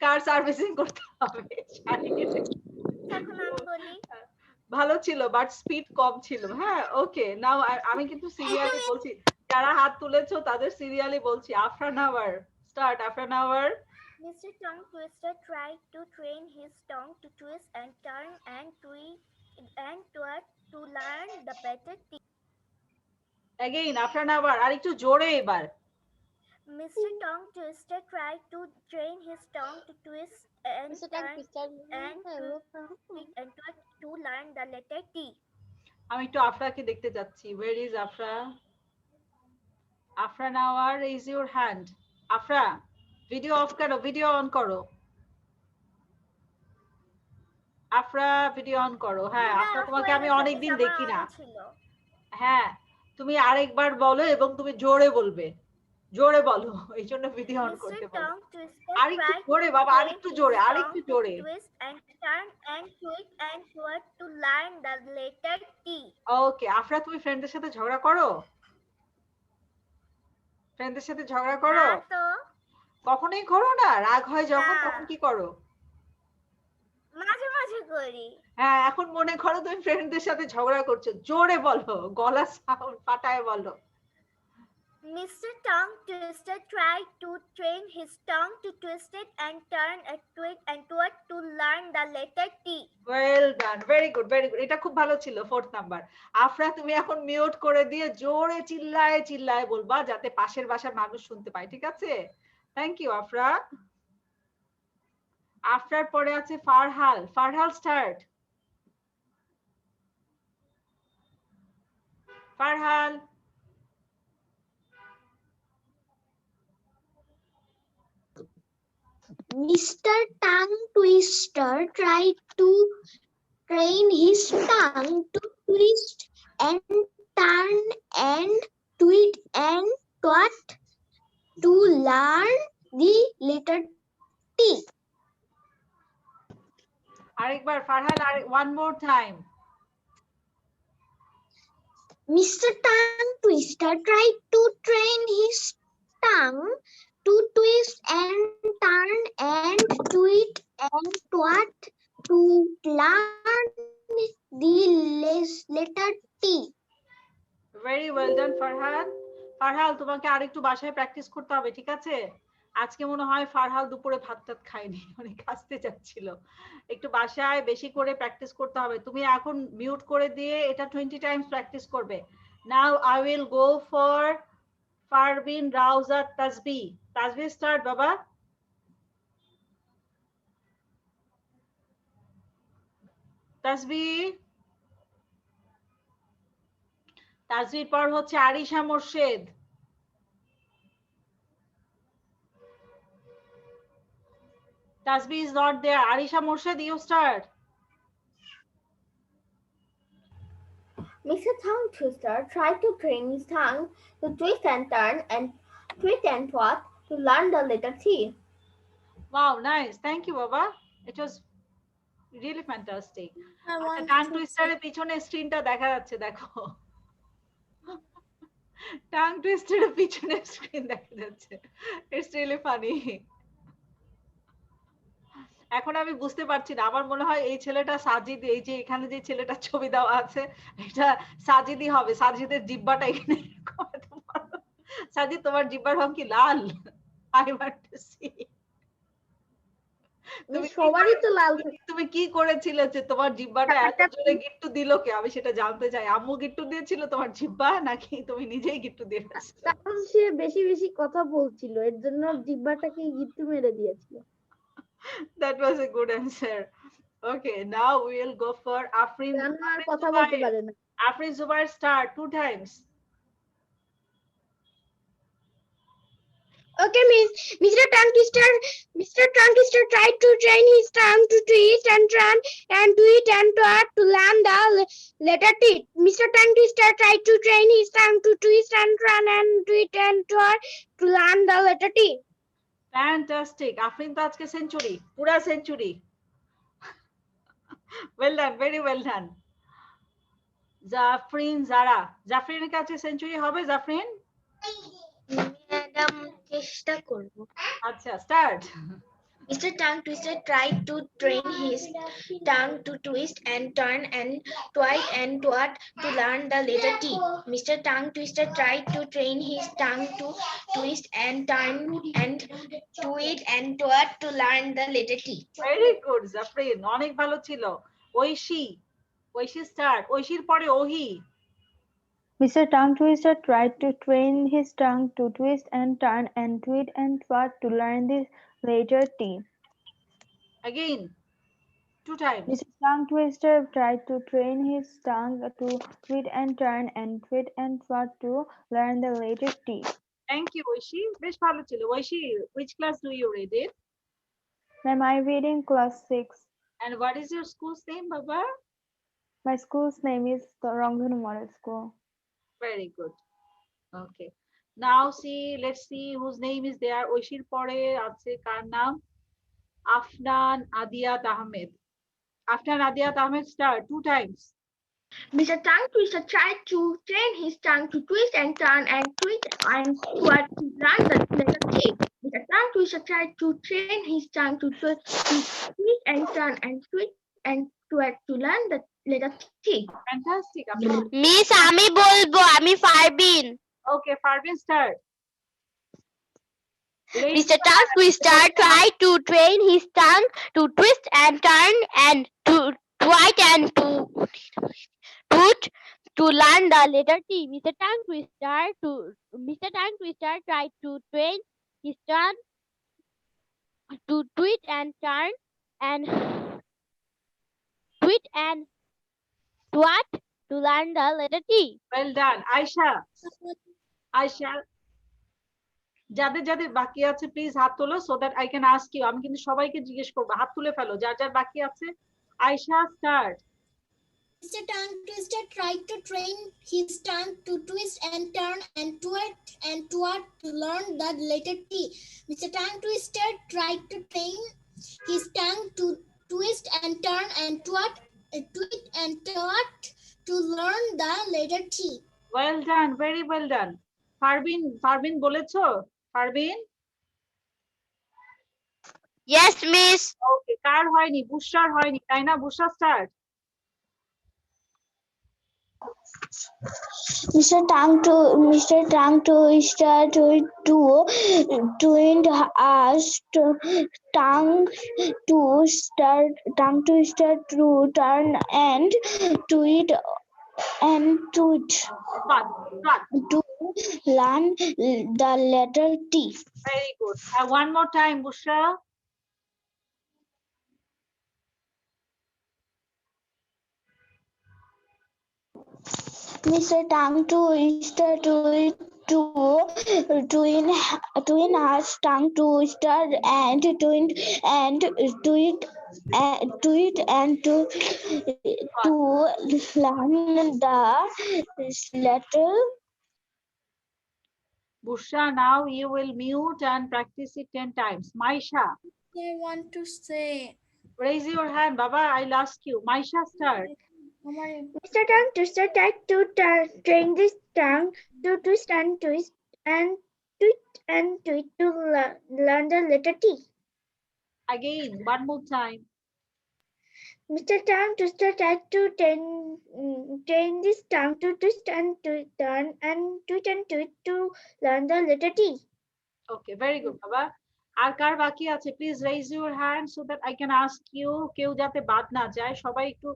car servicing করতে হবে শাহিরের। এখন আমি বলি। ভালো ছিল বাট স্পিড কম ছিল। হ্যাঁ ওকে, নাও আমি কিন্তু সিরিয়ালি বলছি, যারা হাত তুলেছো তাদের সিরিয়ালি বলছি। আফরা নাওয়ার start. Afra Nawar. Mr. Tongue Twister tried to train his tongue to twist and turn and twit and twat to learn the letter T. Again Afra Nawar, আর একটু জোরে এবার। Mr. Tongue Twister tried to train his tongue to twist and turn and twit and twat to learn the letter T. আমি একটু আফরাকে দেখতে যাচ্ছি। Where is Afra? Afra Nawar, raise your hand. Afra video off করো, ভিডিও অন করো। আফরা ভিডিও অন করো। হ্যাঁ আফরা, তোমাকে আমি অনেকদিন দেখি না। হ্যাঁ তুমি আরেকবার বলো এবং তুমি জোরে বলবে, জোরে বলো, এই জন্য ভিডিও অন করতে বলো। আরেকটু জোরে বাবা, আরেকটু জোরে, আরেকটু জোরে। Twist and turn and twit and twat to learn the letter T. ওকে আফরা, তুমি ফ্রেন্ডদের সাথে ঝগড়া করো? ফ্রেন্ডদের সাথে ঝগড়া করো? না তো, কখনোই করো না? রাগ হয় যখন, তখন কি করো? মাঝে মাঝে করি। হ্যাঁ এখন মনে করো তুমি ফ্রেন্ডদের সাথে ঝগড়া করছো, জোরে বলো, গলা সাউন্ড ফাটায় বলো। Mr. Tongue Twister tried to train his tongue to twist it and turn and twit and twat to learn the letter T. Well done, very good very good. এটা খুব ভালো ছিল। 4th number. আফরা তুমি এখন mute করে দিয়ে জোরে চিল্লায় চিল্লায় বলবা, যাতে পাশের বাসার মানুষ শুনতে পায়, ঠিক আছে? Thank you Afra. আফরার পরে আছে ফারহাল। ফারহাল start. ফারহাল। Mr. Tongue Twister tried to train his tongue to twist and turn and twit and twat to learn the letter T. আরেকবার ফারহাল, আর one more time. Mr. Tongue Twister tried to train his tongue to twist and turn and twit and twat to learn the letter T. Very well done Farhal. Farhal তোমাকে আরেকটু বাসায় practice করতে হবে, ঠিক আছে? আজকে মনে হয় ফারহাল দুপুরে ভাত টাত খায়নি, অনেক কাশতে যাচ্ছিল। একটু বাসায় বেশি করে প্র্যাকটিস করতে হবে। তুমি এখন মিউট করে দিয়ে এটা 20 টাইমস প্র্যাকটিস করবে। Now I will go for Farbin, Rauzat, Tasbih. Tasbih, start, Baba. Tasbih. Tasbih পর হচ্ছে Arisha Morshed. Tasbih is not there. Arisha Morshed, you start. Mr. Tongue Twister tried to train his tongue to twist and turn and twist and twat to learn the letter T. Wow, nice. Thank you, Baba. It was really fantastic. Tongue twister এর পিছনে স্ক্রিনটা দেখা যাচ্ছে, দেখো। Tongue twister এর পিছনে screen দেখা যাচ্ছে। It's really funny. এখন আমি বুঝতে পারছি না, আমার মনে হয় এই ছেলেটা সাজিদ, এই যে এখানে যে ছেলেটার ছবি দেওয়া আছে এটা সাজিদই হবে। সাজিদের জিহ্বাটা এখানে সাজিদ, তোমার জিহ্বার রং কি লাল? I want to see. তুমি সবারই তো লাল। তুমি কি করেছিলে যে তোমার জিহ্বাটা এত জোরে গিট্টু দিল কে? আমি সেটা জানতে চাই। আম্মু গিট্টু দিয়েছিল তোমার জিহ্বা, নাকি তুমি নিজেই গিট্টু দিয়েছিলে? কারণ সে বেশি বেশি কথা বলছিল, এর জন্য জিহ্বাটাকে গিট্টু মেরে দিয়েছিল। That was a good answer. Okay, now we will go for Afrin. Afrin Zubair, start 2 times. Okay, Miss. Mr. Tongue Twister tried to train his tongue to twist and turn and tweet and twat to learn the letter T. Mr. Tongue Twister tried to train his tongue to twist and turn and tweet and twat to learn the letter T. Fantastic. Afrin to ajke century, pura century. Well done, very well done. Zafrin Zara. Zafrin এর কাছে century হবে Jafrin? Madam চেষ্টা করব। আচ্ছা, start. Mr. Tongue Twister tried to train his tongue to twist and turn and twite and twat to learn the letter T. Mr. Tongue Twister tried to train his tongue to twist and turn and twit and twat to learn the letter T. Very good, Zafrin. অনেক ভালো ছিল। Oishi start. ঐশীর পরে ওহি। Mr. Tongue Twister tried to train his tongue to twist and turn and tweet and twat to learn the letter T. Again, 2 times. Mr. Tongue Twister tried to train his tongue to twist and turn and tweet and twat to learn the letter T. Thank you, Oishi. বেশ ভালো ছিল। Oishi, which class do you read in? Ma'am, I read in class 6. And what is your school's name, Baba? My school's name is the Rangdhanu Model School. Very good. Okay. Now let's see whose name is there. Oishir pore আছে কার নাম? Afnan Adiyat Ahmed. Afnan Adiyat Ahmed, start 2 times. Mr. Tongue Twister tried to train his tongue to twist and turn and twist and twat to learn the letter T. Mr. Tongue Twister tried to train his tongue to twist and turn and twist and twat to learn the letter T. Fantastic. Miss, আমি বলবো, আমি Farbin. Okay, Farbin, start. Mr. Tongue Twister tried to train his tongue to twist and turn and to twite and to toot to learn the letter T. Mr. Tongue Twister tried to train his tongue to twist and turn and twit and twat to learn the letter T. Well done. Aisha, যাদের যাদের বাকি আছে please হাত তোলো, so that I can ask you. আমি কিন্তু সবাইকে জিজ্ঞেস করব, হাত তুলে ফেলো যার যার বাকি আছে। Ayesha, start. Mr. Tongue Twister tried to train his tongue to twist and turn and twat to learn the letter T. Mr. Tongue Twister tried to train his tongue to twist and turn and twit and twat to learn the letter T. Well done, very well done. Farbin বলেছো? Farbin? Yes, miss. Okay, কার হয়নি? বুশরার হয়নি, তাই না? বুশরা, start. Mr. Tongue Twister trained us tongue twister to turn and tweet and tweet to learn the letter T. Very good. One more time, Bushra. Mr. Tongue Twister twin has tongue twister and twin and tweet and to learn the letter. Bushra, now you will mute and practice it 10 times. Maisha. I want to say. Raise your hand, Baba. I'll ask you. Maisha, start. Mr. Tongue Twister tried to train this tongue to twist and tweet to learn the letter T. Again, one more time. Mr. Tongue Twister tried to train this tongue to twist and turn and tweet to learn the letter T. Okay, very good, Baba. আর কার বাকি আছে? Please raise your hand so that I can ask you. কেউ যাতে বাদ না যায়, সবাই একটু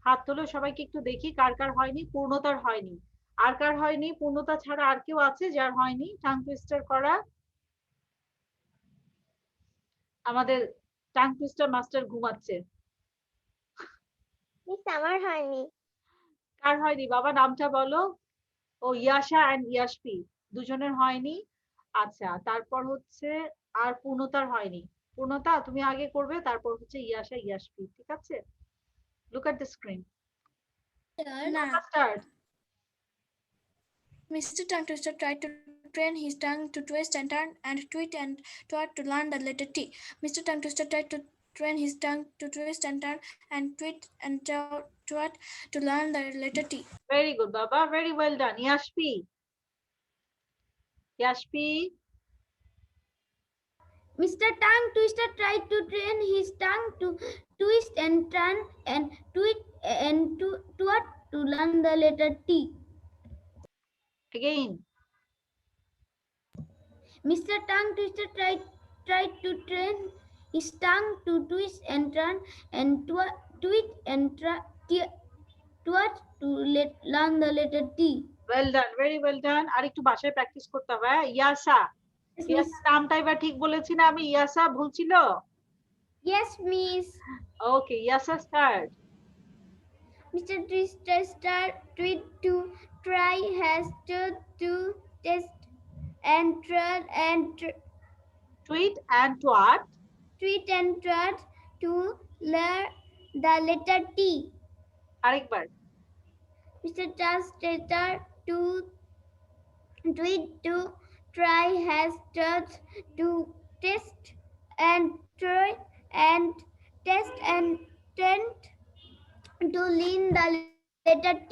হাত তোলো, সবাইকে একটু দেখি কার কার হয়নি, পূর্ণতার হয়নি। আর কার হয়নি? পূর্ণতা ছাড়া আর কেউ আছে যার হয়নি টাং টুইস্টার করা? আমাদের টাং টুইস্টার মাস্টার ঘুমাচ্ছে। আমার হয়নি। কার হয়নি বাবা? নামটা বলো। ও ইয়াশা এন্ড ইয়াশপি দুজনের হয়নি। আচ্ছা, তারপর হচ্ছে আর পূর্ণতার হয়নি। পূর্ণতা তুমি আগে করবে, তারপর হচ্ছে ইয়াশা ইয়াশপি, ঠিক আছে? Look at the screen. Start. Mr. Tongue Twister tried to train his tongue to twist and turn and tweet and twat to learn the letter T. Mr. Tongue Twister tried to train his tongue to twist and turn and tweet and twat to learn the letter T. Very good, Baba. Very well done. Yashpi. Yashpi. Mr. Tongue Twister tried to train his tongue to twist and turn and tweet and twat to learn the letter T. Again. Mr. Tongue Twister tried to train his tongue to twist and turn and tweet and twat to learn the letter T. Well done, very well done. আর একটু বাসায় practice করতে হবে। ইয়াসা। ইয়াসা নামটা এবার ঠিক বলেছি না আমি? ইয়াসা ভুল ছিল? Yes, miss. Okay, Yasa start. Mr. Twister tweet to try has to test and try and tweet and twat to learn the letter T. আরেকবার। Mr. Twister to tweet to try has to test and try and test and tend to learn the letter T.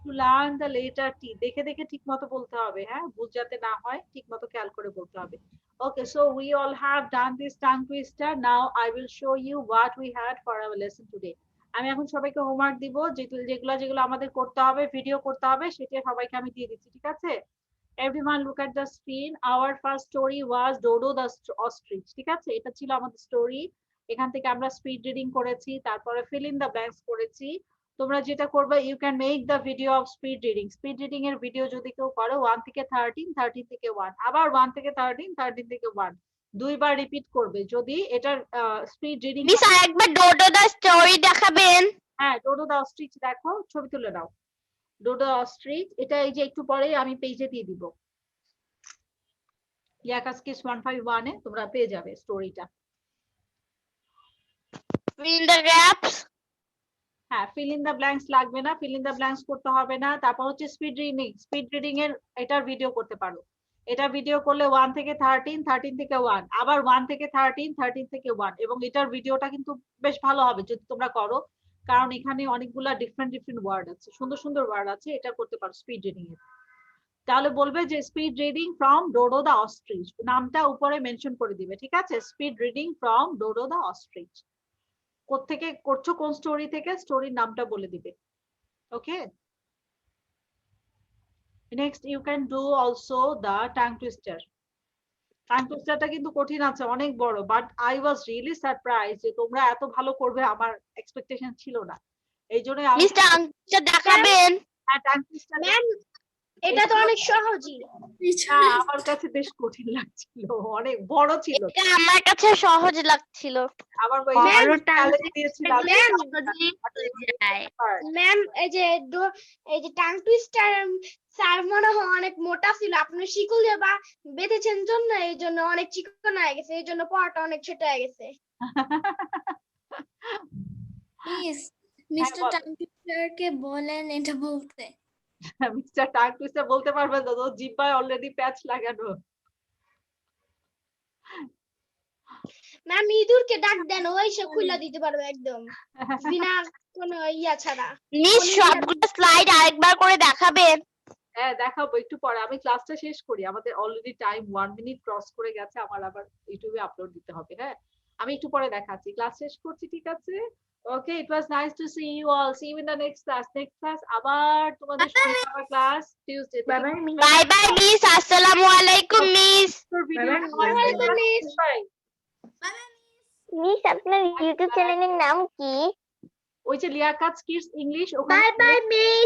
To learn the letter T. দেখে দেখে ঠিকমতো বলতে হবে, হ্যাঁ? ভুল যাতে না হয়, ঠিকমতো খেয়াল করে বলতে হবে। Okay, so we all have done this tongue twister. Now I will show you what we had for our lesson today. আমি এখন সবাইকে হোমওয়ার্ক দিব, যেগুলো আমাদের করতে হবে, ভিডিও করতে হবে, সেটা সবাইকে আমি দিয়ে দিচ্ছি, ঠিক আছে? Everyone look at the screen. Our first story was Dodo the ostrich, ঠিক আছে? এটা ছিল আমাদের স্টোরি। এখান থেকে আমরা স্পিড রিডিং করেছি, তারপরে ফিল ইন দ্য ব্ল্যাঙ্কস করেছি। তোমরা যেটা করবে, you can make the video of speed reading. Speed reading এর ভিডিও যদি কেউ করো 1 থেকে 13, 13 থেকে 1, আবার 1 থেকে 13, 13 থেকে 1, দুইবার রিপিট করবে। যদি এটার স্পিড রিডিং মিস আরেকবার ডোডো দা স্টোরি দেখাবেন? হ্যাঁ, ডোডো দা অস্ট্রিচ দেখো, ছবি তুলে নাও। ডোডো অস্ট্রিচ, এটা এই যে একটু পরে আমি পেজে দিয়ে দিব। ইয়াকাসকিস 151 এ তোমরা পেয়ে যাবে স্টোরিটা। Fill in the gaps. হ্যাঁ, ফিল ইন দ্য ব্ল্যাঙ্কস লাগবে না, ফিল ইন দ্য ব্ল্যাঙ্কস করতে হবে না। তারপর হচ্ছে স্পিড রিডিং এর এটার ভিডিও করতে পারো। এটা ভিডিও করলে 1 থেকে 13, 13 থেকে 1, আবার 1 থেকে 13, 13 থেকে 1, এবং এটার ভিডিওটা কিন্তু বেশ ভালো হবে যদি তোমরা করো, কারণ এখানে অনেকগুলা ডিফারেন্ট ওয়ার্ড আছে, সুন্দর সুন্দর ওয়ার্ড আছে। এটা করতে পারো স্পিড রিডিং এর। তাহলে বলবে যে speed reading from Dodo the ostrich, নামটা উপরে মেনশন করে দিবে, ঠিক আছে? Speed reading from Dodo the ostrich. কোত্থেকে করছো, কোন স্টোরি থেকে, স্টোরির নামটা বলে দিবে। Okay, next you can do also the tongue twister. Tongue টুইস্টারটা কিন্তু কঠিন আছে, অনেক বড়, but I was really surprise যে তোমরা এত ভালো করবে, আমার এক্সপেকটেশন ছিল না। এই জন্য আমি মিস টাং টুইস্টার দেখাবেন? হ্যাঁ, টাং টুইস্টার ম্যাম এটা তো অনেক সহজই। আমার কাছে বেশ কঠিন লাগছিল, অনেক বড় ছিল। এটা আমার কাছে সহজ লাগছিল। আমার ম্যাম এই যে টাং টুইস্টার স্যার মনে হয় অনেক মোটা ছিল, আপনি শিকল দিয়ে বা বেঁধেছেন জন্য এই জন্য অনেক চিকন হয়ে গেছে, এই জন্য পড়াটা অনেক ছোট হয়ে গেছে। মিস্টার টাং টুইস্টারকে বলেন এটা বলতে। মিস্টার টাং টুইস্টার বলতে পারবেন না, তো জিহ্বায় অলরেডি প্যাচ লাগানো। ম্যাম ইঁদুরকে ডাক দেন, ওই সে খুলে দিতে পারবে একদম বিনা কোনো ইয়া ছাড়া। মিস সবগুলো স্লাইড আরেকবার করে দেখাবেন? হ্যাঁ দেখাবো একটু পরে, আমি ক্লাসটা শেষ করি, আমাদের অলরেডি টাইম 1 মিনিট ক্রস করে গেছে, আমার আবার ইউটিউবে আপলোড দিতে হবে। হ্যাঁ আমি একটু পরে দেখাচ্ছি, ক্লাস শেষ করছি, ঠিক আছে? Okay, it was nice to see you all, see you in the next class. Next class আবার তোমাদের সঙ্গে আমার class Tuesday. Bye bye miss, আসসালামু আলাইকুম মিস। মিস আপনার ইউটিউব চ্যানেলের নাম কি? ওই যে Liaquat kids English. Bye bye miss.